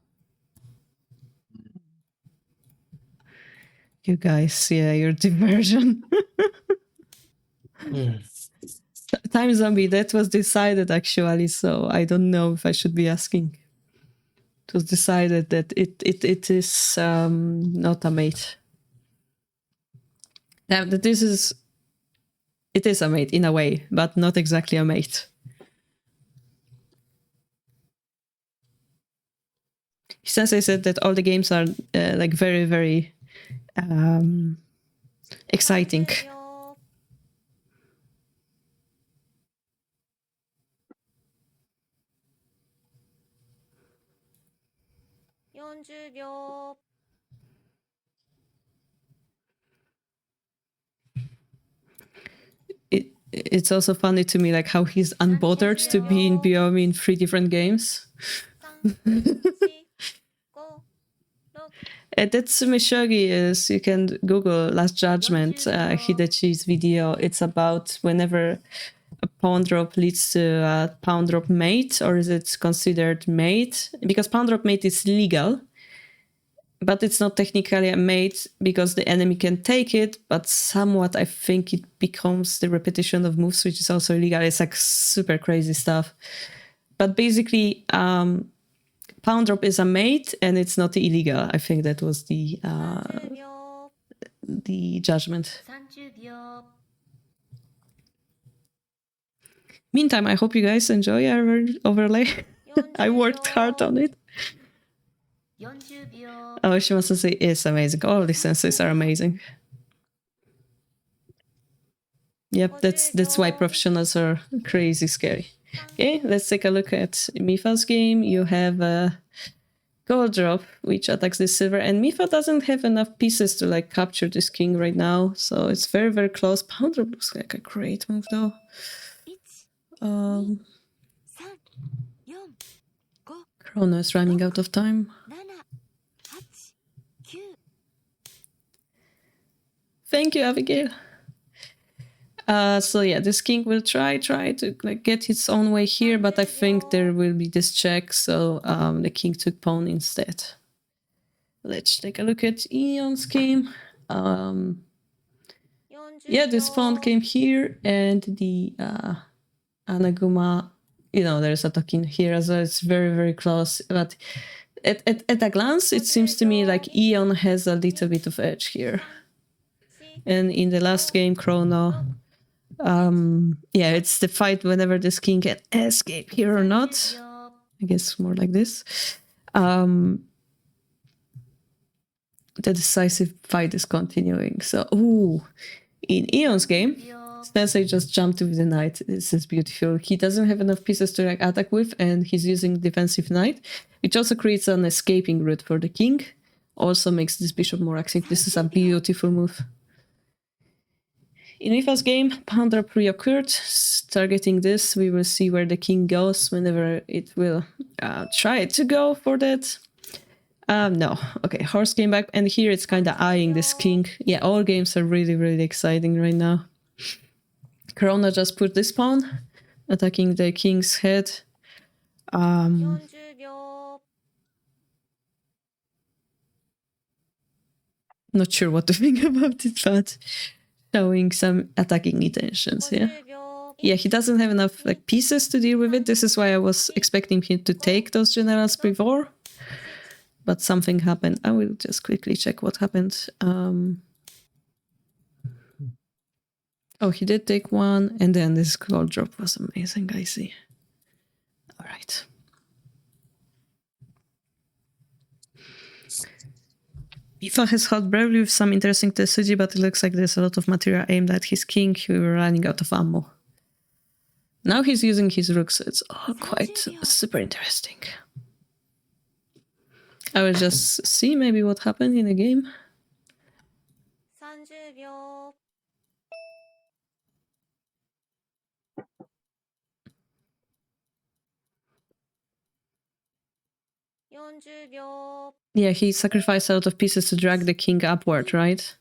S1: You guys, yeah, your diversion. Time Zombie, that was decided actually, so I don't know if I should be asking. It was decided that it is not a mate. Now, that this is... It is a mate in a way, but not exactly a mate. Sensei said that all the games are very, very exciting.
S6: 30秒秒。
S1: It's also funny to me like how he's unbothered to be in Biomi in 3 different games.
S6: 3、4、5、6。
S1: Tetsume Shogi is, you can Google Last Judgment, Hidechi's video. It's about whenever a pawn drop leads to a pawn drop mate, or is it considered mate? Because pawn drop mate is legal, but it's not technically a mate because the enemy can take it, but somewhat I think it becomes the repetition of moves, which is also illegal. It's like super crazy stuff. But basically, pawn drop is a mate and it's not illegal. I think that was the
S6: 30秒。
S1: judgment.
S6: 30秒。
S1: Meantime, I hope you guys enjoy our overlay. I worked hard on it.
S6: 40秒。
S1: Aoshima sensei is amazing. All the senseis are amazing. Yep, that's why professionals are crazy scary. Okay, let's take a look at Mifa's game. You have a gold drop, which attacks the silver, and Mifa doesn't have enough pieces to like capture this king right now, so it's very, very close. Pound drop looks like a great move though.
S6: 1、2、3、4、5、
S1: Chrono is running out of time.
S6: 7、8、9。
S1: Thank you, Abigail. So yeah, this king will try to like get his own way here, but I think there will be this check, so the king took pawn instead. Let's take a look at Eon's game. Yeah, this pawn came here, and the Anaguma, you know, there's attacking here as well. It's very, very close, but at a glance, it seems to me like Eon has a little bit of edge here. And in the last game, Chrono, yeah, it's the fight whenever this king can escape here or not. I guess more like this. The decisive fight is continuing. So, ooh, in Eon's game, Sensei just jumped with the knight. This is beautiful. He doesn't have enough pieces to like attack with, and he's using defensive knight, which also creates an escaping route for the king. Also makes this bishop more active. This is a beautiful move. In Mifa's game, pawn drop reoccurred. Targeting this, we will see where the king goes whenever it will try to go for that. No. Okay, horse came back, and here it's kind of eyeing this king. Yeah, all games are really, really exciting right now. Karolina just put this pawn, attacking the king's head.
S6: 40秒。
S1: Not sure what to think about it, but showing some attacking intentions, yeah.
S6: 50秒。
S1: Yeah, he doesn't have enough like pieces to deal with it. This is why I was expecting him to take those generals before. But something happened. I will just quickly check what happened. Oh, he did take one, and then this gold drop was amazing, I see. All right. Mifa has held bravely with some interesting Tetsuji, but it looks like there's a lot of material aimed at his king. We were running out of ammo. Now he's using his rooks, so it's all quite super interesting. I will just see maybe what happened in the game.
S6: 30秒。 40秒。
S1: Yeah, he sacrificed a lot of pieces to drag the king upward, right?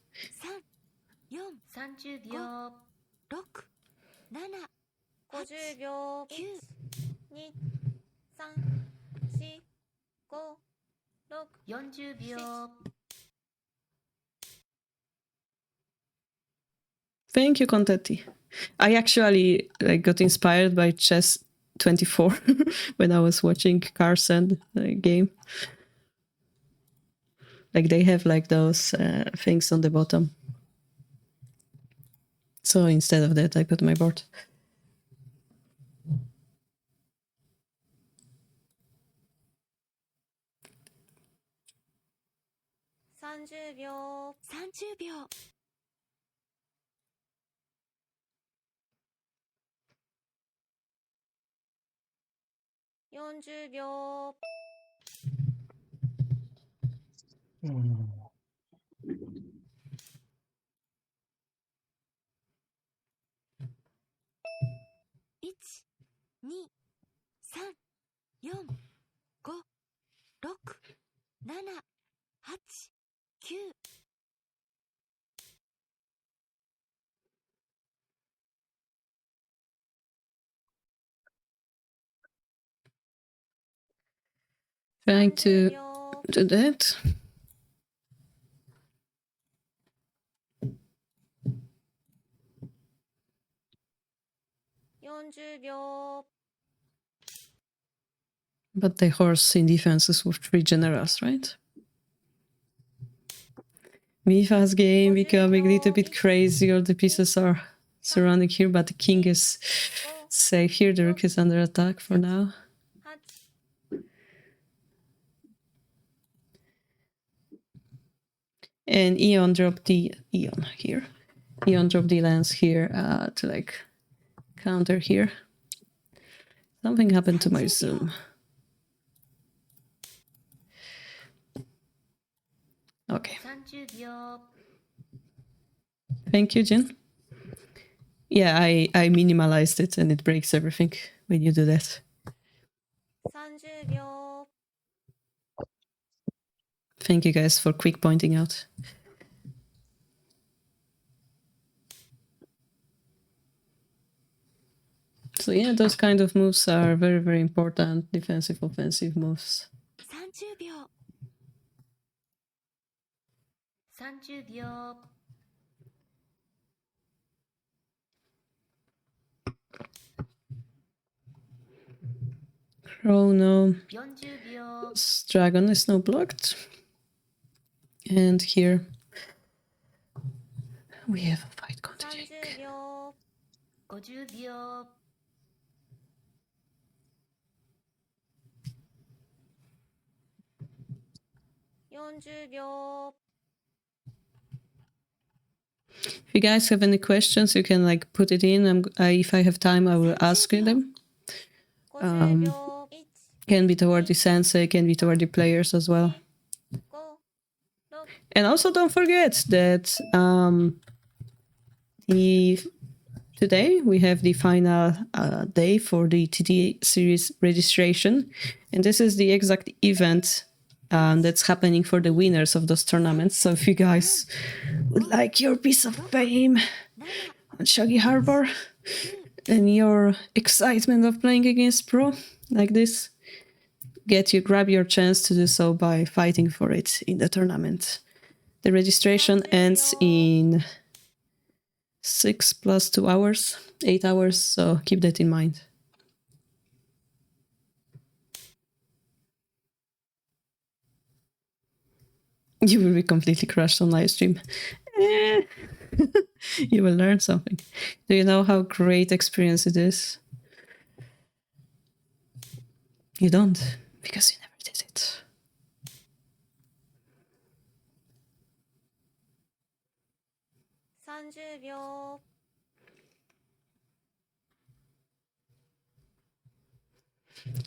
S6: 3、4、30秒。6、7、
S2: 50
S6: 秒。
S2: 9
S6: 2、3、4、5、6、40秒。
S1: Thank you, Contetti. I actually like got inspired by Chess 24 when I was watching Carson game. Like they have like those things on the bottom. So instead of that, I put my board.30
S6: 秒。 30秒。 40秒。1、2、3、4、5、6、7、8、9。Trying
S1: to do that.
S6: 40秒。
S1: But the horse in defense is with 3 generals, right? Mifa's game becoming a little bit crazy. All the pieces are surrounding here, but the king is safe here. The rook is under attack for now.
S6: 8。
S1: And Eon dropped the Eon here. Eon dropped the lance here to like counter here. Something happened to my zoom. Okay.
S6: 30秒。
S1: Thank you, Jin. Yeah, I minimalized it and it breaks everything when you do that.
S6: 30秒。
S1: Thank you guys for quick pointing out. So yeah, those kind of moves are very, very important defensive, offensive moves.
S6: 30秒。 30秒。
S1: Chrono.
S6: 40秒。
S1: Dragon is now blocked. And here we have a fight continuing.
S6: 30秒。50秒。 40秒。
S1: If you guys have any questions, you can like put it in. If I have time, I will ask you them.
S6: 50秒。
S1: Can be toward the sensei, can be toward the players as well.
S6: 5、6。
S1: And also don't forget that today we have the final day for the TTSeries registration. And this is the exact event that's happening for the winners of those tournaments. So if you guys would like your piece of fame on Shogi Harbour and your excitement of playing against pro like this, grab your chance to do so by fighting for it in the tournament. The registration ends in 6 plus 2 hours, 8 hours, so keep that in mind. You will be completely crushed on live stream. You will learn something. Do you know how great experience it is? You don't, because you never did it.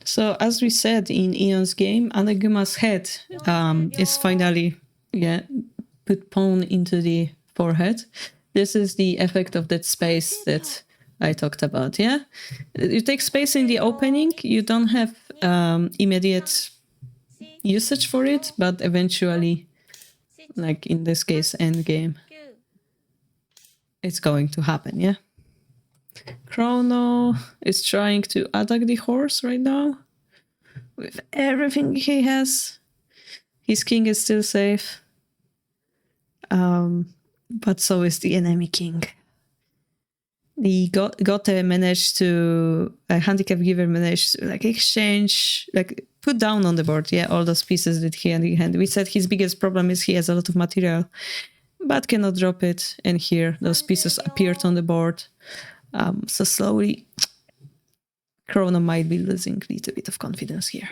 S1: So as we said in Eon's game, Anaguma's head is finally put pawn into the forehead. This is the effect of that space that I talked about, yeah? You take space in the opening, you don't have immediate usage for it, but eventually, like in this case, endgame, it's going to happen, yeah? Chrono is trying to attack the horse right now with everything he has. His king is still safe. But so is the enemy king. The Gote managed to, a handicap giver managed to like exchange, like put down on the board, yeah, all those pieces that he had in hand. We said his biggest problem is he has a lot of material, but cannot drop it. And here, those pieces appeared on the board. So slowly, Chrono might be losing a little bit of confidence here.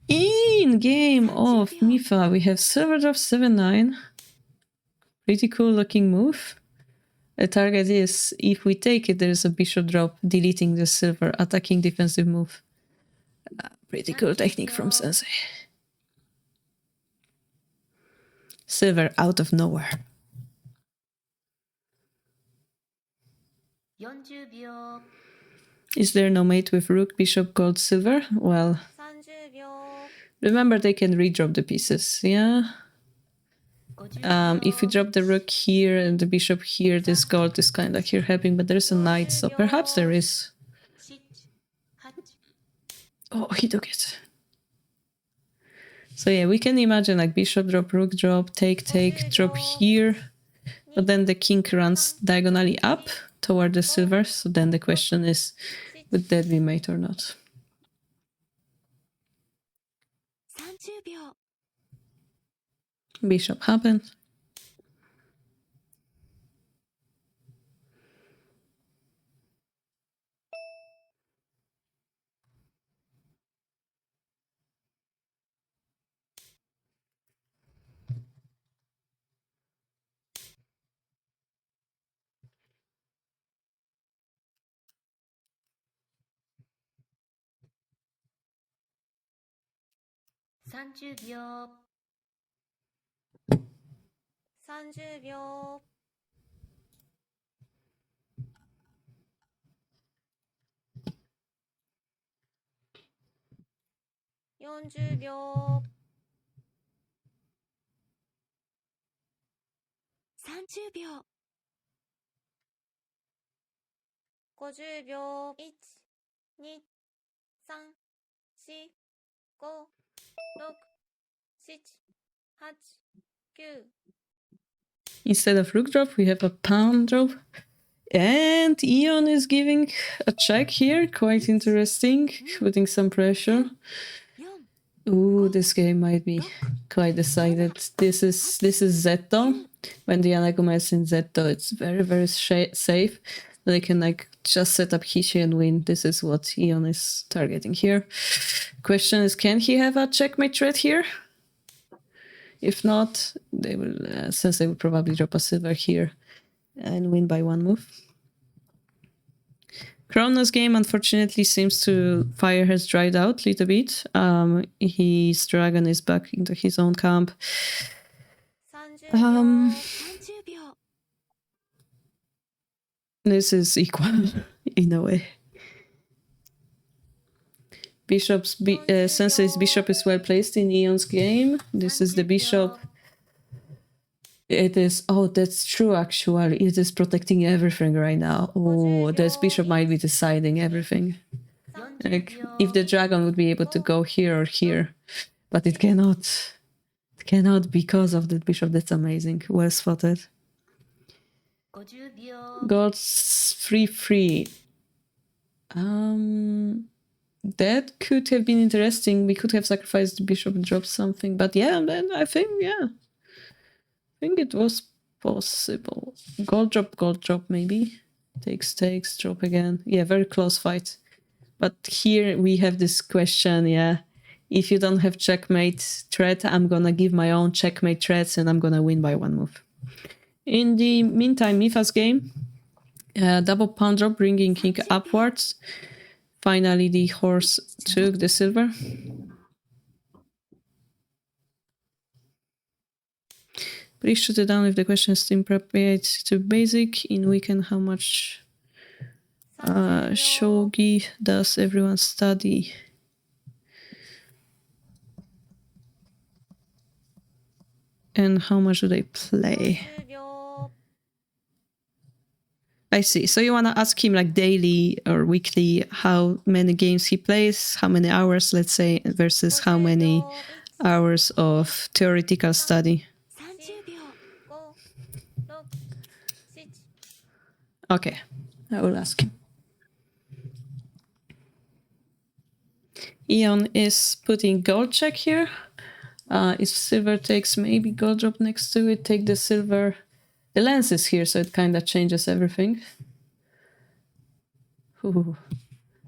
S1: In game of Mifa, we have silver drop 7-9. Pretty cool looking move. The target is, if we take it, there's a bishop drop, deleting the silver, attacking defensive move. Pretty cool technique from Sensei. Silver out of nowhere.
S6: 40秒
S1: Is there no mate with rook, bishop, gold, silver? Well,
S6: 30秒
S1: remember they can redrop the pieces, yeah?
S6: 50
S1: If we drop the rook here and the bishop here, this gold is kind of here helping, but there's a knight, so perhaps there is.
S6: 7 8
S1: Oh, he took it. So yeah, we can imagine like bishop drop, rook drop, take, drop here. But then the king runs diagonally up toward the silver. So then the question is, would that be mate or not?
S6: 30秒
S1: Bishop happened.30
S6: 秒 30秒 40秒 30秒 50秒 1 2 3 4 5 6 7 8 9
S1: Instead of rook drop, we have a pawn drop. And Ion is giving a check here. Quite interesting. Putting some pressure.
S6: 4
S1: Ooh, this game might be quite decided. This is Zetto. When the Yanaguma is in Zetto, it's very, very safe. They can like just set up Hishi and win. This is what Ion is targeting here. Question is, can he have a checkmate threat here? If not, they will, since they will probably drop a silver here and win by one move. Kronos game unfortunately seems to fire has dried out a little bit. His dragon is back into his own camp.
S6: 30秒
S1: Um,
S6: 30秒
S1: This is equal in a way. Sensei's bishop is well placed in Eon's game. This is the bishop. It is, oh, that's true actually. It is protecting everything right now. Oh, this bishop might be deciding everything. Like, if the dragon would be able to go here or here, but it cannot. It cannot because of the bishop. That's amazing. Well spotted.
S6: 50秒
S1: God's free. That could have been interesting. We could have sacrificed the bishop and dropped something, but yeah, then I think it was possible. Gold drop maybe. Takes, drop again. Yeah, very close fight. But here we have this question, yeah. If you don't have checkmate threat, I'm gonna give my own checkmate threats and I'm gonna win by one move. In the meantime, Mifa's game, double pawn drop, bringing king upwards. Finally, the horse took the silver. Please shoot it down if the question is appropriate to basic. In weekend, how much shogi does everyone study? And how much do they play?
S6: 10秒
S1: I see. So you want to ask him like daily or weekly how many games he plays, how many hours, let's say, versus how many hours of theoretical study.
S6: 30秒 5 6 7
S1: Okay, I will ask him. Ion is putting gold check here. If silver takes, maybe gold drop next to it, take the silver. The lens is here, so it kind of changes everything. Ooh,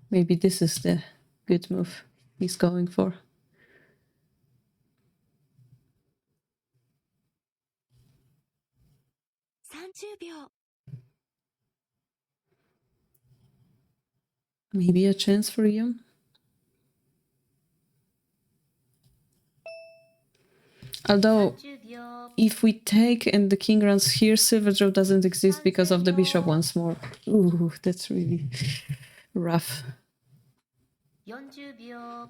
S1: maybe this is the good move he's going for.
S6: 秒
S1: Maybe a chance for Ion. Although,
S6: 30秒
S1: if we take and the king runs here, silver draw doesn't exist because of the bishop once more. Ooh, that's really rough.
S6: 40秒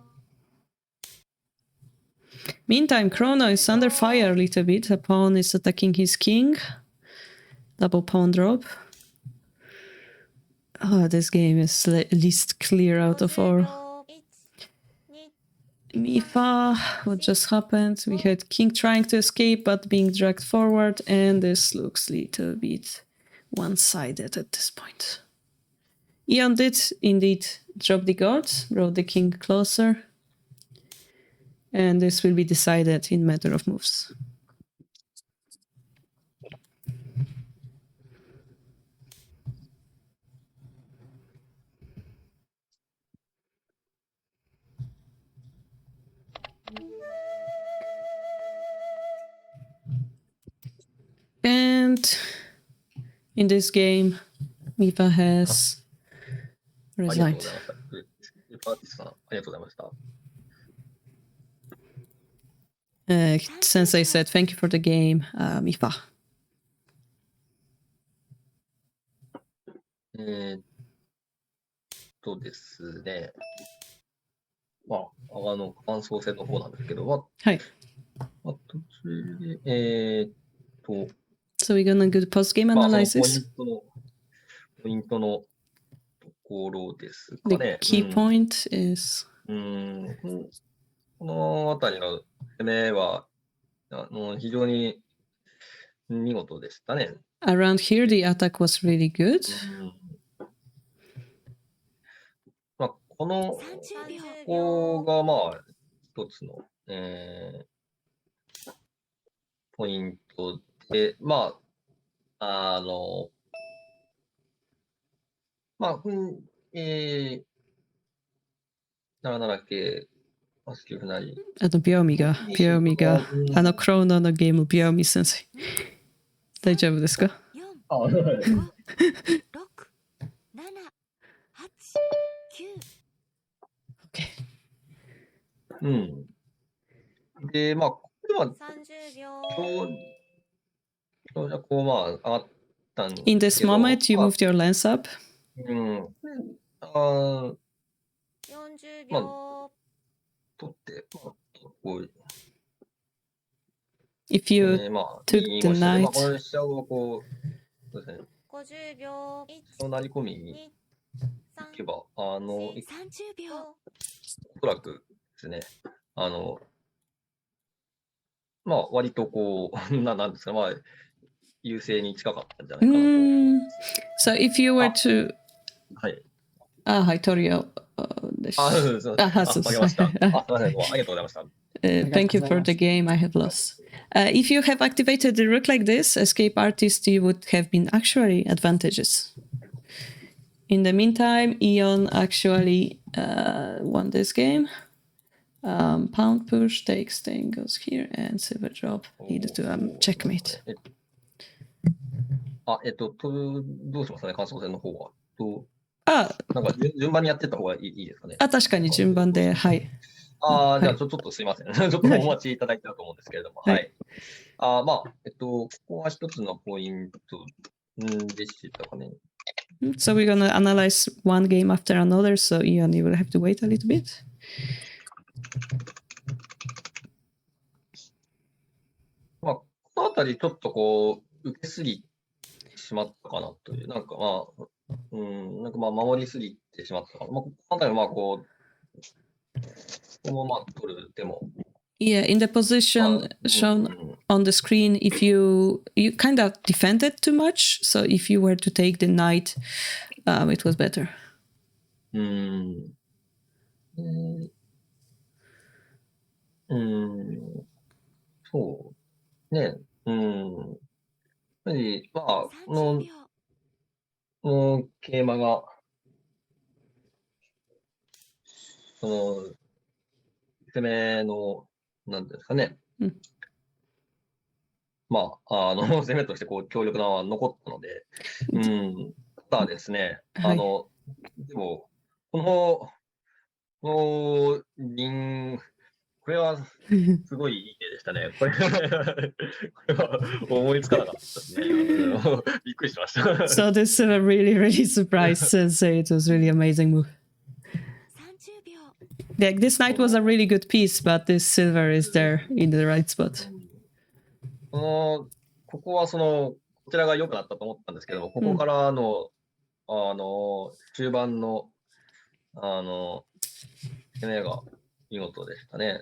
S1: Meantime, Chrono is under fire a little bit. A pawn is attacking his king. Double pawn drop. Oh, this game is least clear out of
S6: 50
S1: all.
S6: 秒
S1: Mifa, what just happened? We had king trying to escape but being dragged forward, and this looks a little bit one-sided at this point. Ion did indeed drop the guards, brought the king closer, and this will be decided in matter of moves. And in this game, Mifa has
S2: ありがとうご
S1: resigned.
S2: ざいました。パーティスさん、ありがとうございました。
S1: Sensei said, "Thank you for the game, Mifa."
S2: ですね。感想戦の方なんですけど、
S1: はい。
S2: 途中で、
S1: So we're gonna do the post-game
S2: そのポイ
S1: analysis.
S2: ントのところですか
S1: The
S2: ね。
S1: key point is
S2: このあたりの攻めは非常に見事でしたね。
S1: around here. The attack was really good.
S2: この
S6: 30秒
S2: ここが一つの、ポイントで、7系、8九歩成。
S1: 秒見がクローノのゲーム秒見先生。大丈夫ですか？
S6: 4 5 6 7 8 9
S2: で、これは、
S6: 30秒
S2: 上がったんですけど。
S1: In this moment, you moved your lance up.
S6: 40秒
S2: 取って、
S1: If you took the knight,
S2: これ飛車をそうですね、
S6: 50秒
S2: 飛車を成り込みに行けば、お
S6: 30秒
S2: そらくですね、割となんですか、優勢に近かったんじゃないかなと。
S1: so if you were to
S2: はい。
S1: はいトリオでし
S2: あげました。ありがとうございました。
S1: Thank you for the game. I have lost. If you have activated the rook like this, escape artist, you would have been actually advantages. In the meantime, Ion actually won this game. Pound push takes, thing goes here, and silver drop needed to checkmate.
S2: どうしますかね、感想戦の方は。なんか順番にやってった方がいいですかね。
S1: 確かに順番で、はい。
S2: じゃあちょっとすいません。ちょっとお待ちいただいたと思うんですけれども。はい。ここは一つのポイントでしたかね。
S1: So we're gonna analyze one game after another, so Ion, you will have to wait a little bit.
S2: このあたりちょっと受けすぎてしまったかなという、なんか守りすぎてしまったかな。このあたりはこの取る手も。
S1: Yeah, in the position shown on the screen, if you kind of defended too much, so if you were to take the knight, it was better.
S2: そうね。やはり、桂馬が、攻めの、なんていうんですかね。攻めとして強力なのは残ったので、ただですね、
S1: はい
S2: でも、この銀、これはすごいいい手でしたね。これは思いつかなかったですね。びっくりしました。
S1: So this really, really surprised Sensei. It was really amazing move.
S6: 30秒
S1: Like this knight was a really good piece, but this silver is there in the right spot.
S2: ここはこちらが良くなったと思ったんですけど、ここからの、中盤の、攻めが見事でしたね。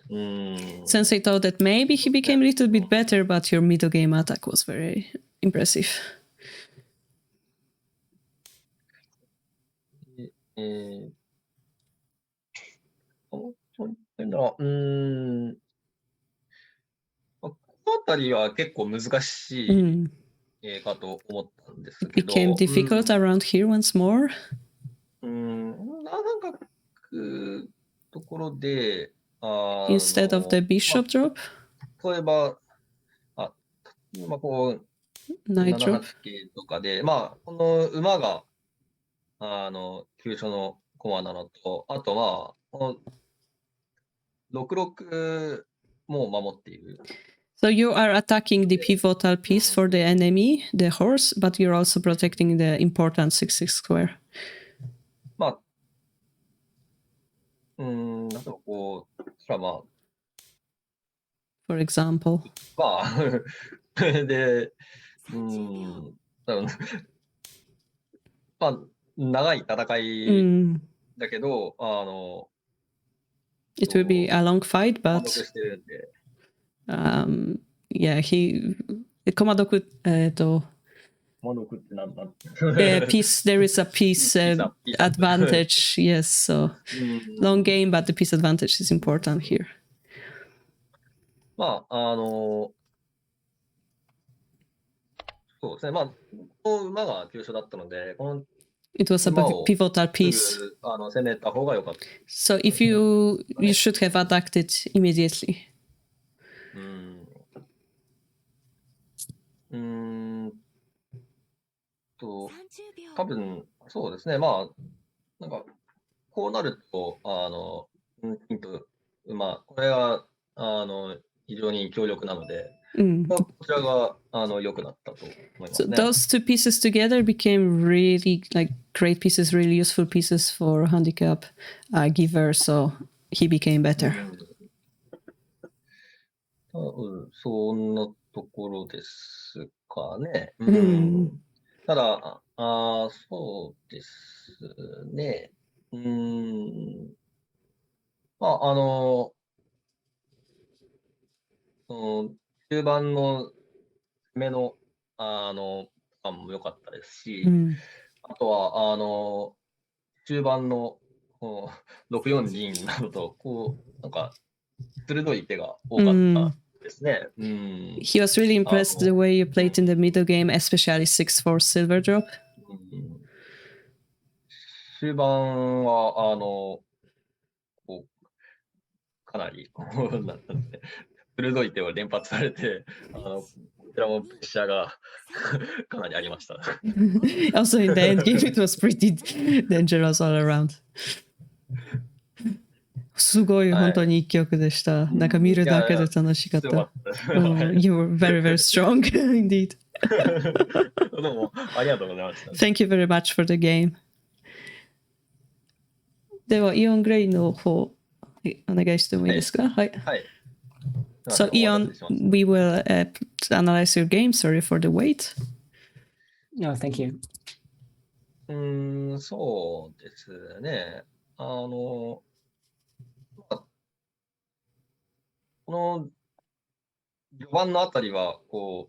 S1: Sensei thought that maybe he became a little bit better, but your middle game attack was very impressive.
S2: この辺りは結構難しいかと思ったんですけ
S1: It
S2: ど、
S1: became difficult around here once more.
S2: なんかところで、
S1: Instead of the bishop drop,
S2: 例えば、こう、
S1: knight
S2: 7
S1: drop.
S2: 八桂とかで、この馬が、急所の駒なのと、あとこの6六も守っている。
S1: So you are attacking the pivotal piece for the enemy, the horse, but you're also protecting the important 6-6 square.
S2: なんかこう、
S1: For example.
S2: で、
S6: 30秒
S2: 多分長い戦い だけど、
S1: It will be a long fight,
S2: 満
S1: but
S2: 足してるんで、
S1: yeah, Komadoku,
S2: 満足ってなんだ
S1: piece, there is a piece
S2: Piece
S1: advantage. Yes, so long game, but the piece advantage is important here.
S2: そうですね。この馬が急所だったので、この
S1: It was a
S2: 馬を
S1: pivotal
S2: す
S1: piece.
S2: ぐ攻めた方が良かった。
S1: So if you should have attacked it immediately.
S6: 30秒
S2: 多分そうですね。なんかこうなると、金と馬、これが非常に強力なので、こちらが良くなったと思いま
S1: So
S2: すね。
S1: those two pieces together became really like great pieces, really useful pieces for handicap giver. So he became better.
S2: そんなところですかね。ただ、そうですね。中盤の攻めの、感も良かったですし、あとは、中盤の、6四銀などと、なんか、鋭い手が多かったですね。
S1: He was really impressed the way you played in the middle game, especially 6-4 silver drop.
S2: 終盤は、かなり、なんですね、鋭い手を連発されて、こちらもプレッシャーがかなりありました。
S1: Also in the end game, it was pretty dangerous all around. すごい本当に一曲でした。なんか見るだけで楽しかった。You were very, very strong indeed.
S2: どうもありがとうございました。
S1: Thank you very much for the game. では、イオン・グレイの方、お願いしてもいいですか？はい。
S2: はい。
S1: So, Ion, we will analyze your game. Sorry for the wait.
S3: No, thank you.
S2: そうですね。この序盤のあたりは、ど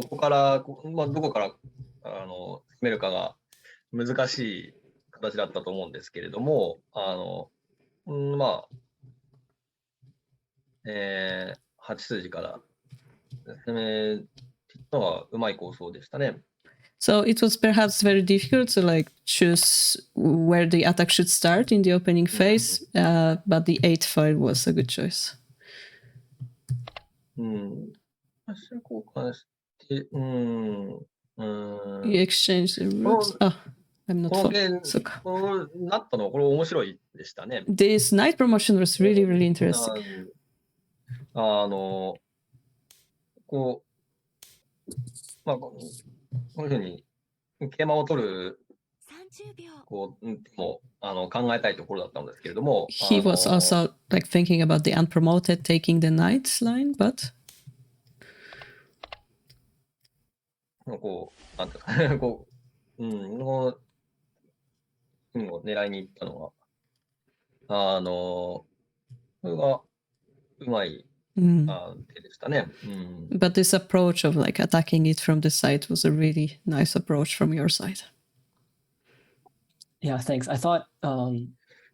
S2: こから攻めるかが難しい形だったと思うんですけれども、8筋から攻めていったのがうまい構想でしたね。
S1: So it was perhaps very difficult to like choose where the attack should start in the opening phase, but the 8 file was a good choice.
S2: 交換して、
S1: You exchanged the roots. Oh, I'm not
S2: この件、
S1: そうか。
S2: このなったの、これ面白いでしたね。
S1: This night promotion was really, really interesting.
S2: こう、こういうふうに、桂馬を取る、
S6: 30秒
S2: こう、も考えたいところだったんですけれども、
S1: He was also like thinking about the unpromoted taking the knights line, but
S2: こう、なんていうかね、こう、の金を狙いに行ったのは、これがうまい手でしたね。
S1: but this approach of like attacking it from the side was a really nice approach from your side.
S3: Yeah, thanks. I thought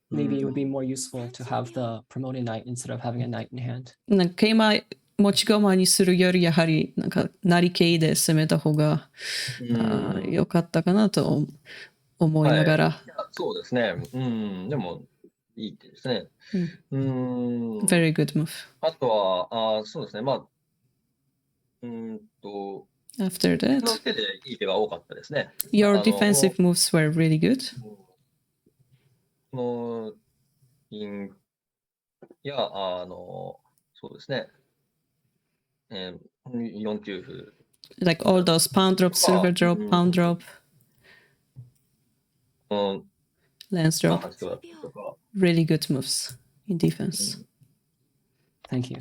S3: maybe it would be more useful to have the promoted knight instead of having a knight in hand.
S1: なんか桂馬持ち駒にするよりやはりなんか成桂で攻めた方が良かったかなと思いながら。
S2: いやそうですね。でもいい手ですね。
S1: Very good move.
S2: あとはそうですね。
S1: After
S2: この
S1: that,
S2: 手でいい手が多かったですね。
S1: your defensive moves were really good.
S2: この銀やそうですね。4九歩。
S1: Like all those pound drop, silver drop, pound drop, lance drop.
S2: 8だったりとか。
S1: Really good moves in defense.
S3: Thank you.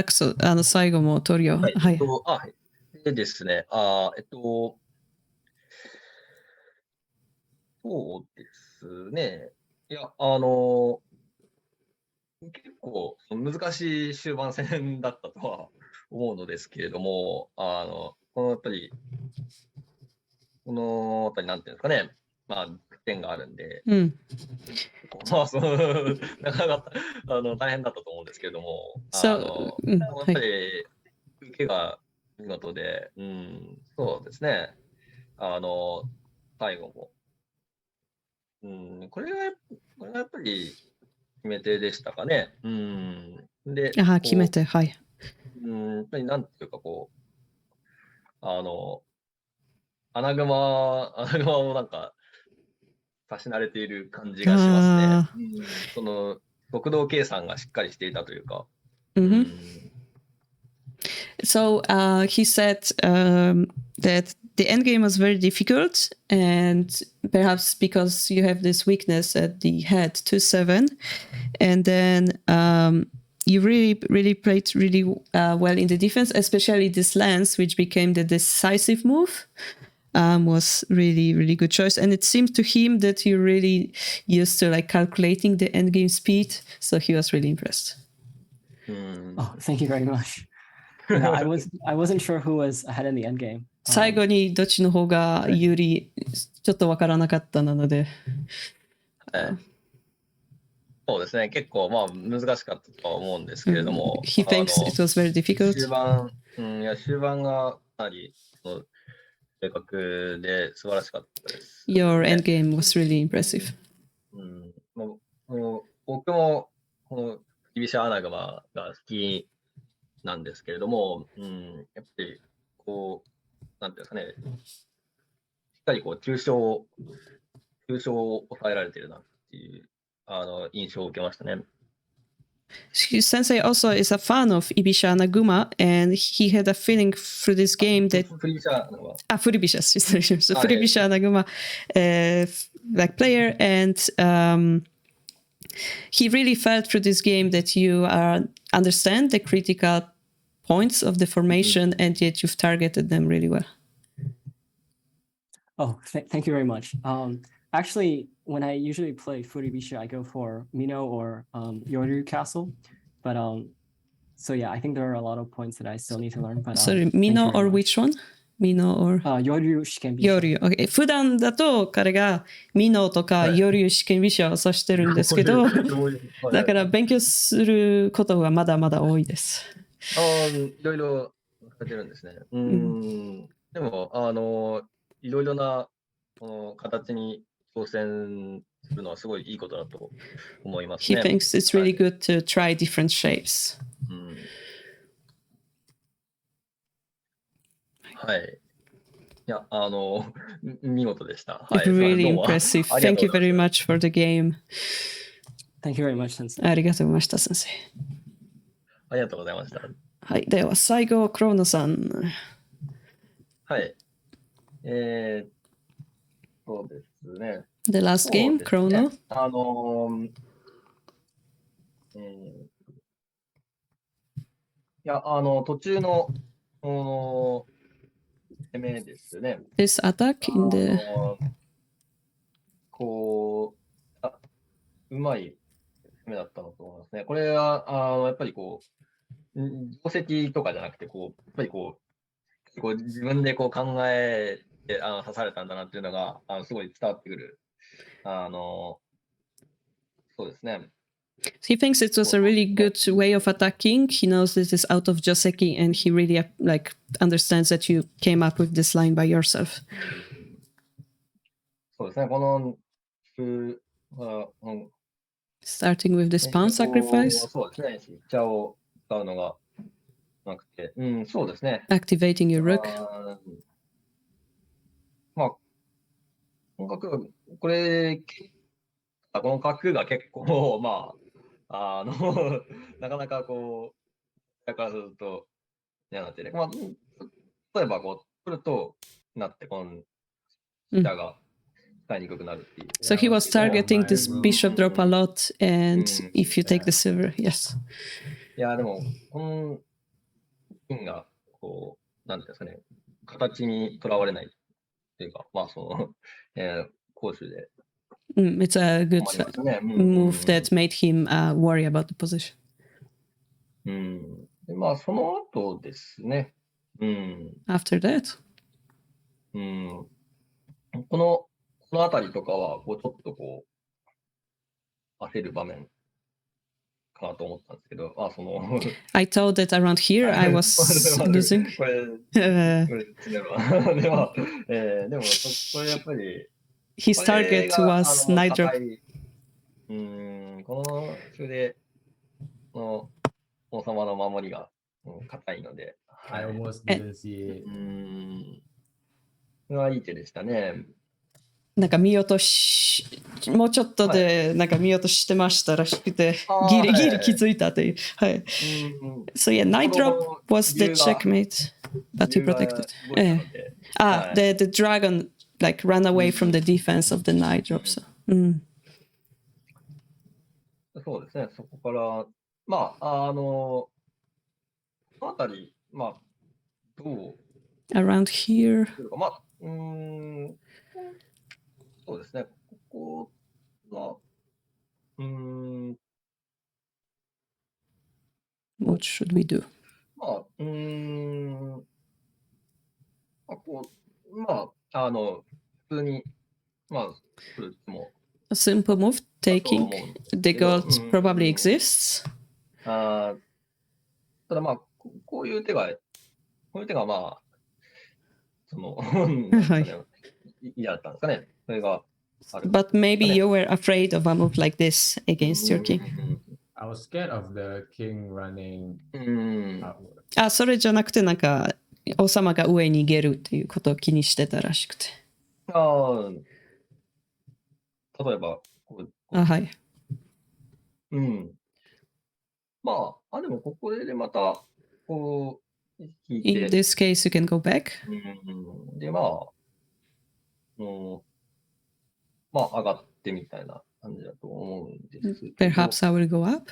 S1: そう最後も取りを。
S2: はい。
S1: はい。
S2: でですね、そうですね。いや、結構難しい終盤戦だったとは思うのですけれども、このやっぱり、なんていうんですかね、点があるんで、なかなか大変だったと思うんですけれども、やっぱり受けが見事で、そうですね、最後も、これがやっぱり決め手でしたかね。で、
S1: 決め手、はい。
S2: やっぱりなんていうか穴熊をなんか、差し慣れている感じがしますね。その、速度計算がしっかりしていたというか。
S1: So he said that the endgame was very difficult, and perhaps because you have this weakness at the head 2-7, and then you really played really well in the defense, especially this lance, which became the decisive move. Was really good choice, and it seemed to him that you're really used to like calculating the endgame speed, so he was really impressed.
S3: Oh, thank you very much. Yeah, I wasn't sure who was ahead in the endgame.
S1: 最後にどっちの方が有利ちょっとわからなかったので。
S2: そうですね。結構難しかったとは思うんですけれども。
S1: He thinks it was very difficult.
S2: 終盤がかなり正確で素晴らしかったです。
S1: Your endgame was really impressive.
S2: 僕もこのギリシャアナグマが好きなんですけれども、やっぱりなんていうんですかね、しっかり急所を抑えられているなっていう印象を受けましたね。
S1: Sensei also is a fan of Ibisha Naguma, and he had a feeling through this game that Furibisha Naguma like player, and he really felt through this game that you understand the critical points of the formation, and yet you've targeted them really well.
S3: Oh, thank you very much. Actually, when I usually play Furibisha, I go for Mino or Yoryu Castle. But so yeah, I think there are a lot of points that I still need to learn. But
S1: sorry, Mino or which one? Mino or
S3: Yoryu Shikenbisha.
S1: Yoryu. Okay. 普段だと彼がミノとかYoryu Shikenbishaを指してるんですけど、だから勉強することがまだまだ多いです。
S2: いろいろされてるんですね。でもいろいろな形に挑戦するのはすごいいいことだと思いますね。
S1: He thinks it's really good to try different shapes.
S2: はい。や、見事でした。はい。
S1: Really
S2: どうも
S1: impressive.
S2: ありが
S1: Thank
S2: と
S1: you
S2: うござい
S1: very
S2: ます
S1: much for the game.
S3: Thank you very much, Sensei.
S1: ありがとうございました、先生。
S2: ありがとうございました。
S1: はい。では、最後、クローノさん。
S2: はい。そうですね。
S1: The last
S2: そう
S1: game,
S2: ですね。
S1: Chrono.
S2: いや、途中の、攻めですね。
S1: This attack in the...
S2: こう、うまい攻めだったのと思いますね。これは、やっぱり定石とかじゃなくて、やっぱり自分で考えて、刺されたんだなっていうのが、すごい伝わってくる。そうですね。
S1: He thinks it was a really good way of attacking. He knows this is out of Joseki, and he really understands that you came up with this line by yourself.
S2: そうですね。この、
S1: Starting with this pawn sacrifice,
S2: そうですね。飛車を使うのがなくて、そうですね。
S1: activating your rook.
S2: まあ、これ、この角が結構、まあ、なかなかだからすると、嫌な手で、まあ、例えば取ると、なって、飛車が使いにくくなるっていう。
S1: So he was targeting this bishop drop a lot, and if you take the
S2: い
S1: silver, yes.
S2: や、でも、この金が、なんていうんですかね、形にとらわれないっていうか、まあ、攻守で
S1: It's a good
S2: 困りますね。
S1: move that made him worry about the position.
S2: で、まあ、その後ですね。
S1: After that,
S2: このあたりとかは、ちょっと焦る場面かなと思ったんですけど、
S1: I thought that around here I was losing.
S2: これ、
S1: Uh,
S2: 詰めるわ。でも、これやっぱり、
S1: his
S2: これ
S1: target
S2: が
S1: was knight
S2: 硬
S1: drop.
S2: い。この歩で、王様の守りが硬いので、
S5: I
S2: はい。
S5: almost didn't see it.
S2: これはいい手でしたね。
S1: なんか見落とし、もうちょっとでなんか見落としてましたらしくて、ギリギリ気づいたという。はい。So yeah, knight drop was the checkmate, but he protected. The dragon ran away from the defense of the knight drop. So.
S2: そうですね、そこから、まあ、このあたり、まあ、どう
S1: Around here.
S2: するか、まあ、そうですね、ここが、
S1: What should we do?
S2: まあ、まあ、普通に、まあ、来るも、
S1: A simple move, taking the gold probably exists.
S2: ただまあ、こういう手が、まあ、嫌だったんですかね。それがある。
S1: But maybe you were afraid of a move like this against your king.
S5: I was scared of the king running outward.
S1: あ、それじゃなくてなんか王様が上に逃げるっていうことを気にしてたらしくて。
S2: 例えば、
S1: はい。
S2: まあ、でもここでまた、引い
S1: In
S2: て、
S1: this case, you can go back.
S2: で、まあ、まあ、上がってみたいな感じだと思うんですけど。
S1: Perhaps I will go up.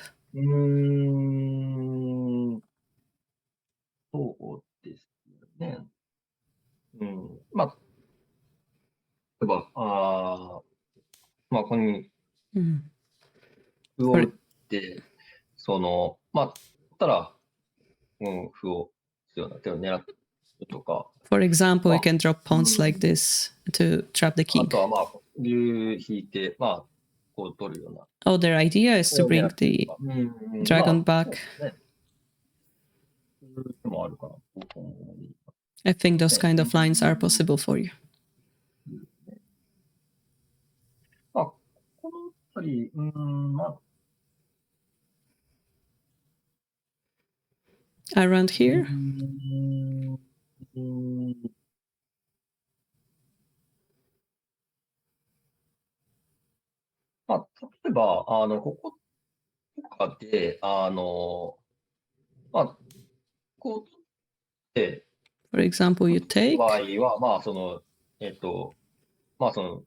S2: そうですね。まあ、例えば、まあ、ここに歩を打って、まあ、たら、歩を打つような手を狙うとか。
S1: For example, you can drop pawns like this to trap the
S2: あ
S1: king.
S2: とは、まあ、竜引いて、まあ、取るような。
S1: Oh, their idea is to bring the dragon back. I think those kind of lines are possible for you.
S2: まあ、このあたり、まあ、
S1: Around here?
S2: まあ、例えば、こことかで、まあ、こうで、
S1: For example, you
S2: 場
S1: take.
S2: 合は、まあ、まあ、取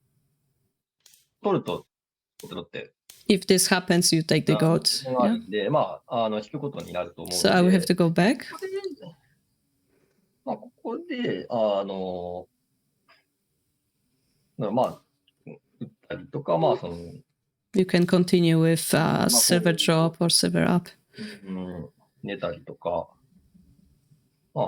S2: ると、取るって、
S1: If this happens, you take the
S2: 当
S1: goat.
S2: 然あ
S1: Yeah.
S2: るんで、まあ、引くことになると思う
S1: So
S2: の
S1: I will have
S2: で、
S1: to go back.
S2: ここで、まあ、ここで、まあ、打ったりとか、まあ、
S1: You can continue with
S2: まあ、こ
S1: silver
S2: う、
S1: drop or silver up.
S2: 寝たりとか、まあ、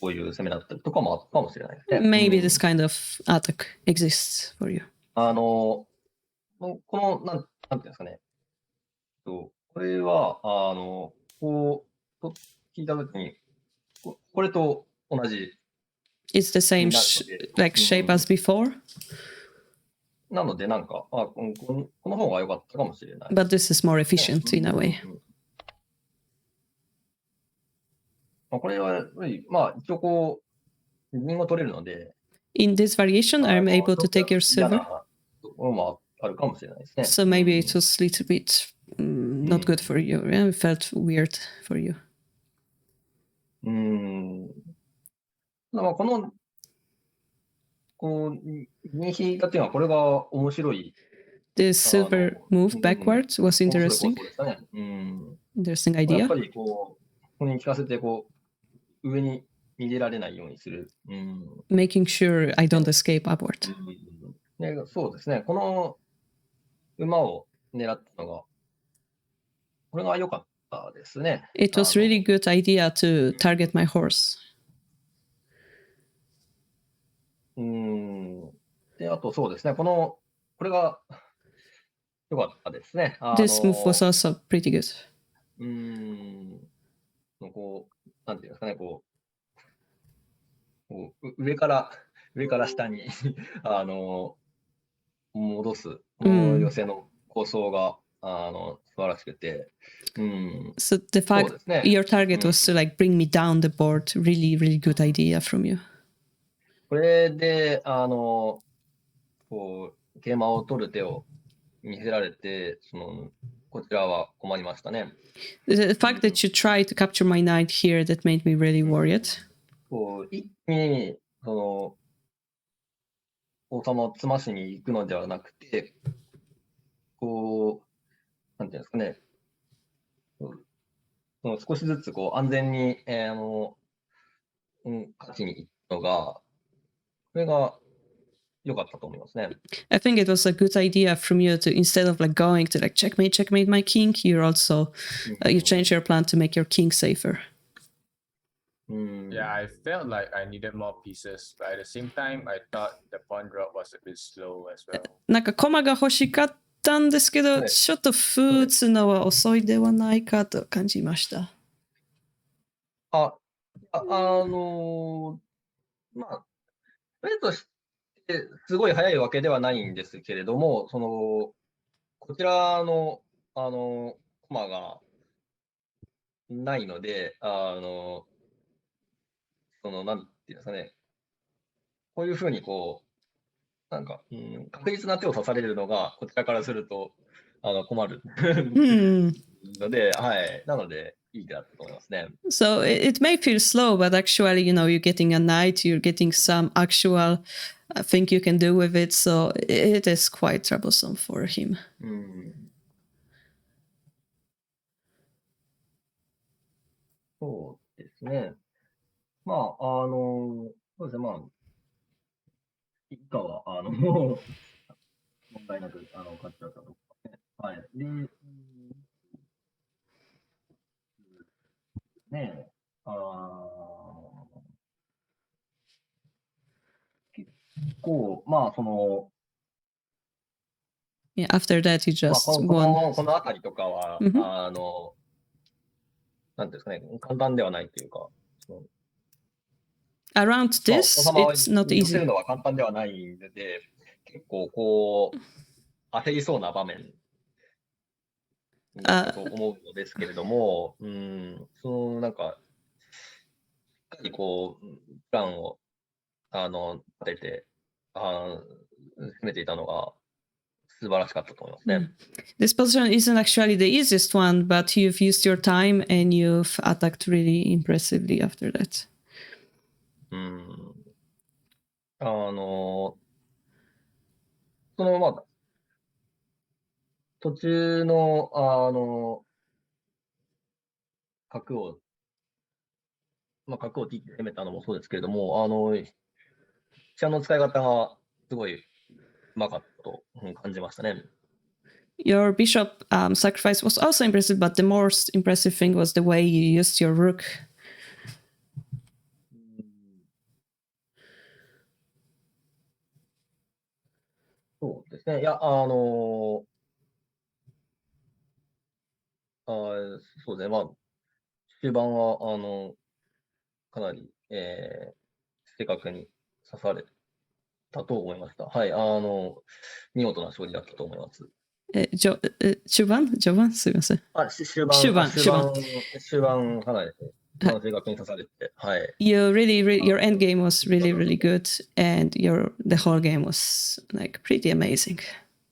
S2: こういう攻めだったりとかもあったかもしれないですね。
S1: Maybe this kind of attack exists for you.
S2: この、なんていうんですかね。これは、こう、と聞いたときに、これと同じ
S1: It's the same
S2: になるので、
S1: like shape as before,
S2: なので、なんか、この方が良かったかもしれない。
S1: but this is more efficient in a way.
S2: まあ、これは、やっぱりまあ、一応こう、銀を取れるので、
S1: In this variation, I'm able to
S2: ちょっと
S1: take your
S2: 嫌
S1: silver.
S2: なところもあるかもしれないですね。
S1: So maybe it was a little bit not good for you. Yeah, it felt weird for you.
S2: まあこの、銀引いたっていうのは、これが面白い、
S1: The silver move backwards was
S2: 面白い構
S1: interesting.
S2: 想でしたね。
S1: Interesting
S2: やっ
S1: idea.
S2: ぱりここに聞かせて、上に逃げられないようにする。
S1: Making sure I don't escape upward.
S2: でそうですね。この馬を狙ったのが、これが良かったですね。
S1: It was really good idea to target my horse.
S2: で、あとそうですね。これが良かったですね。
S1: This move was also pretty good.
S2: なんていうんですかね、上から下に戻す、この寄せの構想が、素晴らしくて、
S1: So the
S2: そう
S1: fact
S2: ですね。
S1: your target was to like bring me down the board, really, really good idea from you.
S2: これで、桂馬を取る手を見せられて、こちらは困りましたね。
S1: The fact that you tried to capture my knight here, that made me really worried.
S2: 一気に、王様を詰ましに行くのではなくて、なんていうんですかね、少しずつ安全に、勝ちに行ったのが、これが良かったと思いますね。
S1: I think it was a good idea from you to, instead of like going to like checkmate, checkmate my king, you're also you change your plan to make your king safer.
S5: Yeah, I felt like I needed more pieces, but at the same time, I thought the pawn drop was a bit slow as well.
S1: なんか駒が欲しかったんですけど、
S2: はい
S1: ちょっと歩打つのは遅いではないかと感じました。
S2: まあ、プレーとしてすごい速いわけではないんですけれども、こちらの、駒がないので、なんていうんですかね、こういうふうになんか、確実な手を指されるのが、こちらからすると、困るので、はい。なので、いい手だったと思いますね。
S1: So it may feel slow, but actually, you know, you're getting a knight, you're getting some actual thing you can do with it. So it is quite troublesome for him.
S2: そうですね。まあ、そうですね、まあ、以下は、問題なく、勝っちゃったと思いますね。はい。で、ね、結構、まあ、
S1: Yeah, after that, you
S2: まあ、
S1: just won.
S2: このあたりとかは、なんていうんですかね、簡単ではないというか、
S1: Around
S2: まあ、王
S1: this,
S2: 様を
S1: it's not
S2: 寄せる
S1: easy.
S2: のは簡単ではないので、結構焦りそうな場面だったと思うのですけれども、なんか、しっかりプランを、立てて、攻めていたのが、素晴らしかったと思いますね。
S1: This position isn't actually the easiest one, but you've used your time and you've attacked really impressively after that.
S2: まあ、途中の、角を、角を切って攻めたのもそうですけれども、飛車の使い方がすごいうまかったと感じましたね。
S1: Your bishop sacrifice was also impressive, but the most impressive thing was the way you used your rook.
S2: そうですね。いや、そうですね。終盤は、かなり、正確に指されたと思いました。はい。見事な勝利だったと思います。
S1: 序盤すいません。
S2: 終盤、かなり、正確に指されて、はい。
S1: Your end game was really, really good, and the whole game was like pretty amazing.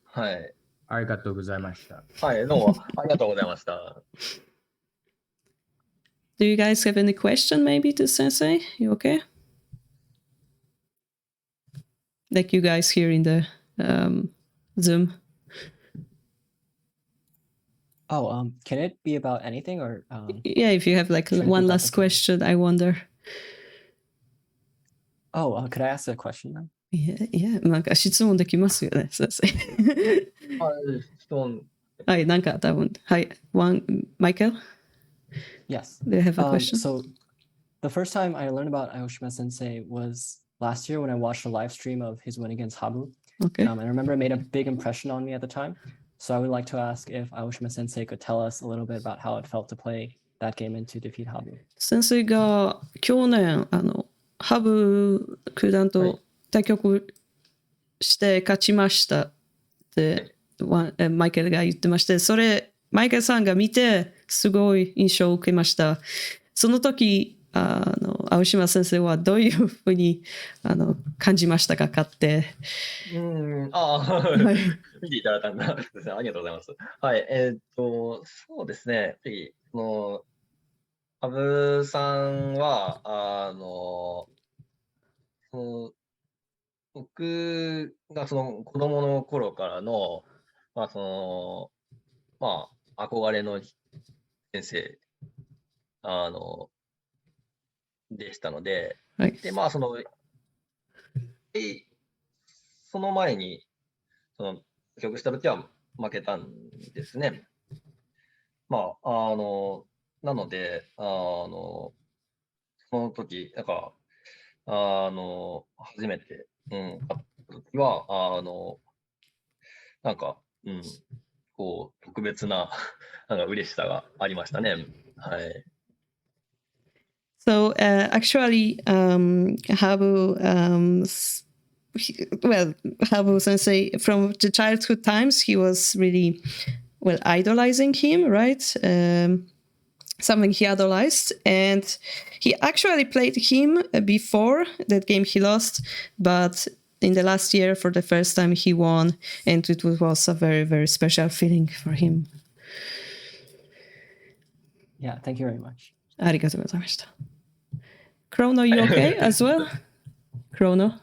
S2: はい。
S5: ありがとうございました。
S2: はい、どうもありがとうございました。
S1: Do you guys have any question maybe to Sensei? You okay? Like you guys here in the Zoom.
S3: Oh, can it be about anything or?
S1: Yeah, if you have like
S3: Should it be
S1: one
S3: about
S1: last
S3: the game?
S1: question, I wonder.
S3: Oh, could I ask a question then?
S1: Yeah, なんか質問できますよね、先生。
S2: 質問。
S1: はい、なんか多分。はい、Michael?
S3: Yes.
S1: Do you have a question?
S3: So the first time I learned about Aoshima Sensei was last year when I watched a live stream of his win against Habu.
S1: Okay.
S3: And I remember it made a big impression on me at the time. So I would like to ask if Aoshima Sensei could tell us a little bit about how it felt to play that game and to defeat Habu.
S1: 先生が去年ハブ九段と対局して勝ちましたって、マイケルが言ってまして、それマイケルさんが見てすごい印象を受けました。その時青島先生はどういうふうに感じましたか、勝って。
S2: 見ていただいたんだ。ですね、ありがとうございます。はい、そうですね。やっぱり羽生さんは僕が子供の頃からの憧れの先生でしたので、
S1: はい、
S2: でその前に局した時は負けたんですね。なのでその時なんか初めて勝った時はなんかこう特別ななんか嬉しさがありましたね。はい。
S1: So actually, Habu, Habu Sensei, from the childhood times, he was really, idolizing him, right? Something he idolized. And he actually played him before that game he lost, but in the last year, for the first time, he won. And it was a very, very special feeling for him.
S3: Yeah, thank you very much.
S1: ありがとうございました。Chrono, you okay as well? Chrono?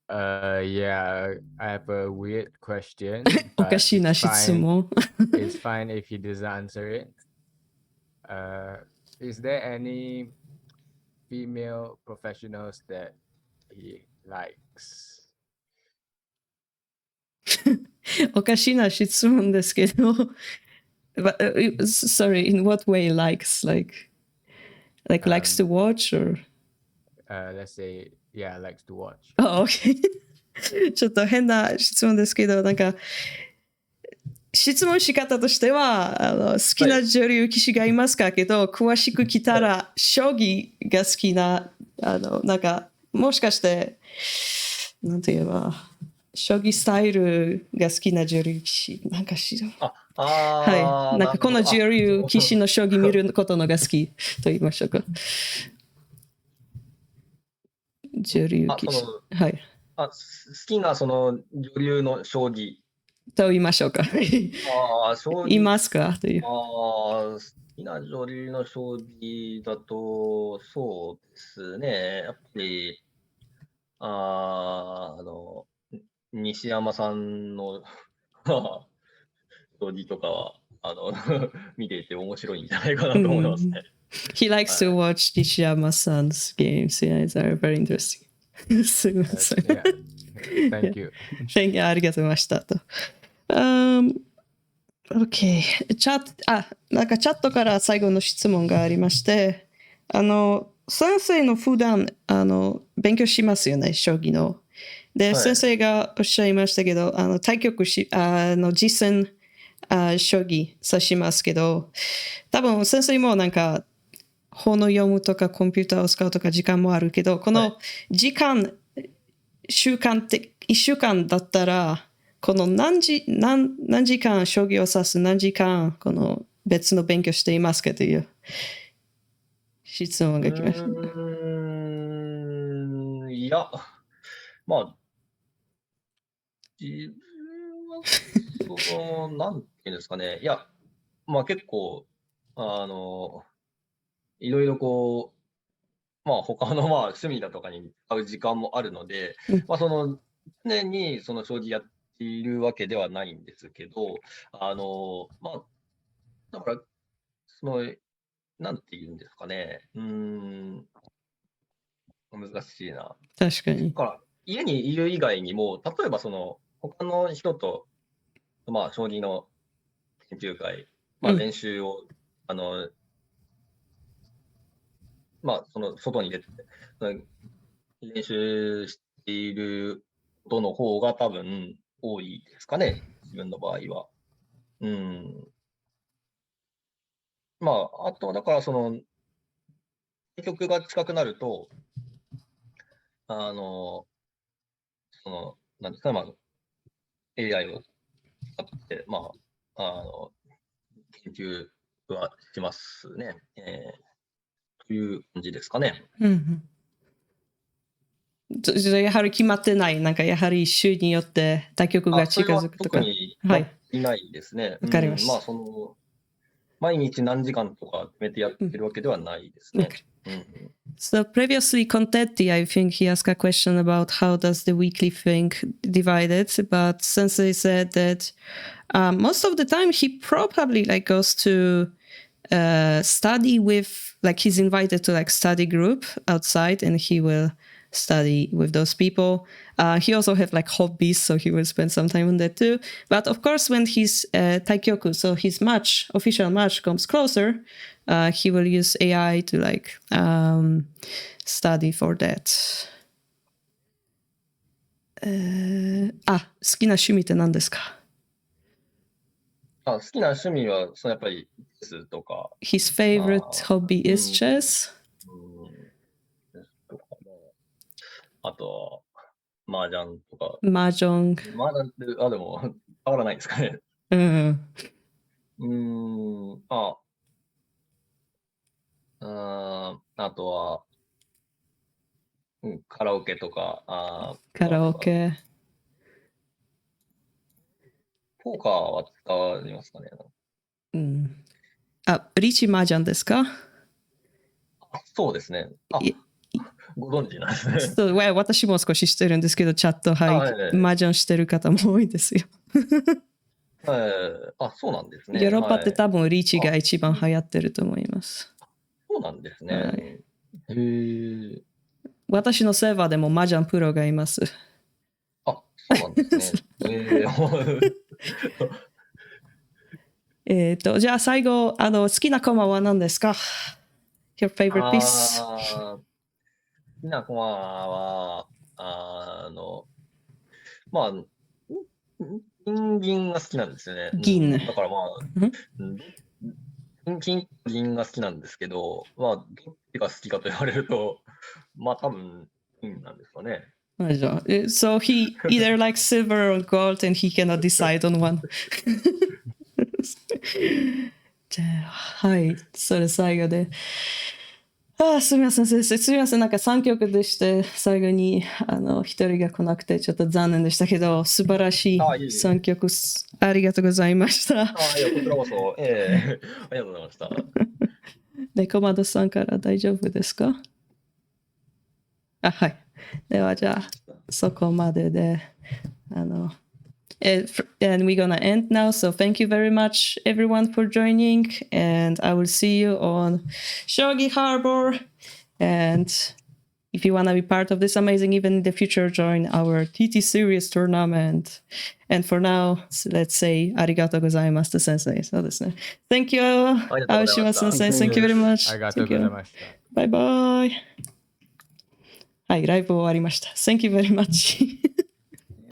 S5: Yeah, I have a weird question.
S1: おかしいな質問。
S5: It's fine if he doesn't answer it. Is there any female professionals that he likes?
S1: おかしいな質問ですけど。But, sorry, in what way likes? Like likes to watch or?
S5: Let's say, yeah, likes to watch.
S1: Oh, okay. ちょっと変な質問ですけど、なんか質問し方としては好きな女流棋士がいますかけど、詳しく聞いたら将棋が好きななんかもしかしてなんて言えば将棋スタイルが好きな女流棋士なんかしら。はい、なんかこの女流棋士の将棋見ることのが好きと言いましょうか。女流棋士。はい。
S2: 好きなその女流の将棋。
S1: と言いましょうか。
S2: 将棋。
S1: いますかという。
S2: 好きな女流の将棋だと、そうですね。やっぱり、西山さんの将棋とかは、見ていて面白いんじゃないかなと思いますね。
S1: He likes to watch Nishiyama-san's games. Yeah, it's very interesting. すみません。
S5: Yeah. Thank you.
S1: Thank you. ありがとうございましたと。OK。なんかチャットから最後の質問がありまして、先生の普段、勉強しますよね、将棋の。で、
S2: はい
S1: 先生がおっしゃいましたけど、対局実践、将棋指しますけど、多分先生もなんか、本を読むとかコンピューターを使うとか時間もあるけど、この時間、1週間だったら、この何時間将棋を指す、何時間この別の勉強していますかという質問が来ました。
S2: いや、まあ、自分は、なんていうんですかね。いや、まあ結構、いろいろこう、まあ他の趣味だとかに使う時間もあるので、常にその将棋やっているわけではないんですけど、だから、なんて言うんですかね。難しいな。
S1: 確かに。
S2: だから家にいる以外にも、例えば他の人と、将棋の研究会、練習を、外に出て、練習していることの方が多分多いですかね、自分の場合は。あと、だから対局が近くなると、なんですかね、AI を使って、研究はしますね。という感じですかね。
S1: やはり決まってない、なんかやはり週によって対局が近づくとか。
S2: 特にいないですね。
S1: わかりました。
S2: 毎日何時間とか決めてやってるわけではないですね。
S1: So previously, Contetti, I think he asked a question about how does the weekly thing divided, but Sensei said that most of the time he probably goes to study with, he's invited to study group outside and he will study with those people. He also have hobbies, so he will spend some time on that too. But of course, when his taikyoku, so his official match comes closer, he will use AI to study for that. 好きな趣味って何ですか？
S2: 好きな趣味は、やっぱりチェスとか。
S1: His favorite hobby is chess?
S2: あとは、麻雀とか。
S1: 麻雀。
S2: 麻雀って、でも、変わらないですかね。あとは、カラオケとか。
S1: カラオケ。
S2: ポーカーは使いますかね。
S1: リーチ麻雀ですか？
S2: そうですね。ご存知なんですね。
S1: そう、私も少ししてるんですけど、チャット、麻雀してる方も多いですよ。
S2: そうなんですね。
S1: ヨーロッパって多分リーチが一番流行ってると思います。
S2: そうなんですね。へえ。
S1: 私のセーバーでも麻雀プロがいます。
S2: そうなんです
S1: ね。じゃあ最後、好きなコマは何ですか？ Your favorite piece?
S2: 好きなコマは、銀が好きなんですよね。
S1: 銀。
S2: だから金、銀が好きなんですけど、どっちが好きかと言われると、多分、金なんですかね。
S1: So he either likes silver or gold and he cannot decide on one. じゃあ、はい、それ最後で。すみません、先生。すみません。なんか3曲でして、最後に、1人が来なくて、ちょっと残念でしたけど、素晴らしい
S2: あいえいえ
S1: 3曲、ありがとうございました。
S2: いや、こちらこそ、ありがとうございました。
S1: で、コマドさんから大丈夫ですか？はい。では、じゃあ、そこまでで、and we're gonna end now. So thank you very much, everyone, for joining. And I will see you on Shogi Harbour. And if you wanna be part of this amazing event in the future, join our TTSeries tournament. And for now, let's say ありがとうございます to Sensei. そうですね。Thank you,
S2: ありがとうございました
S1: Aoshima Sensei.
S3: Thank
S1: Thank you
S3: you
S1: very much.
S5: ありがとう
S1: Thank
S5: ござい
S1: you.
S5: ました。
S1: バイバイ。はい、ライブ終わりました。Thank you very much.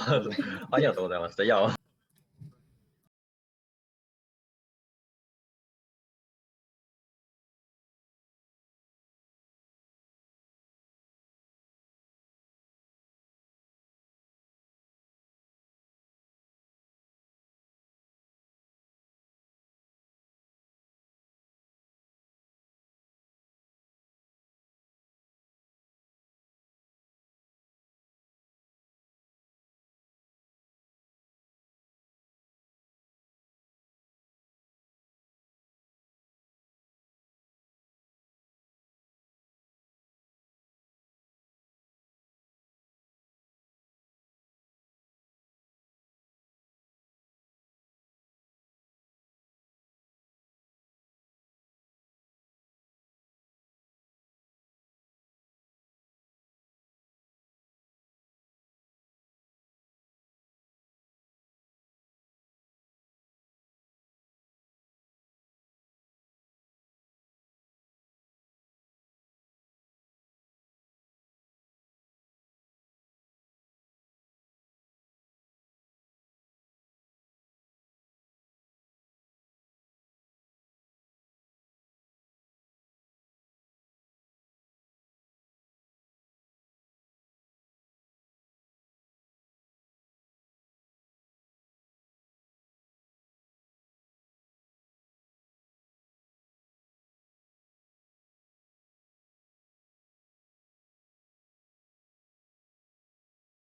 S2: ありがとうございました。いや、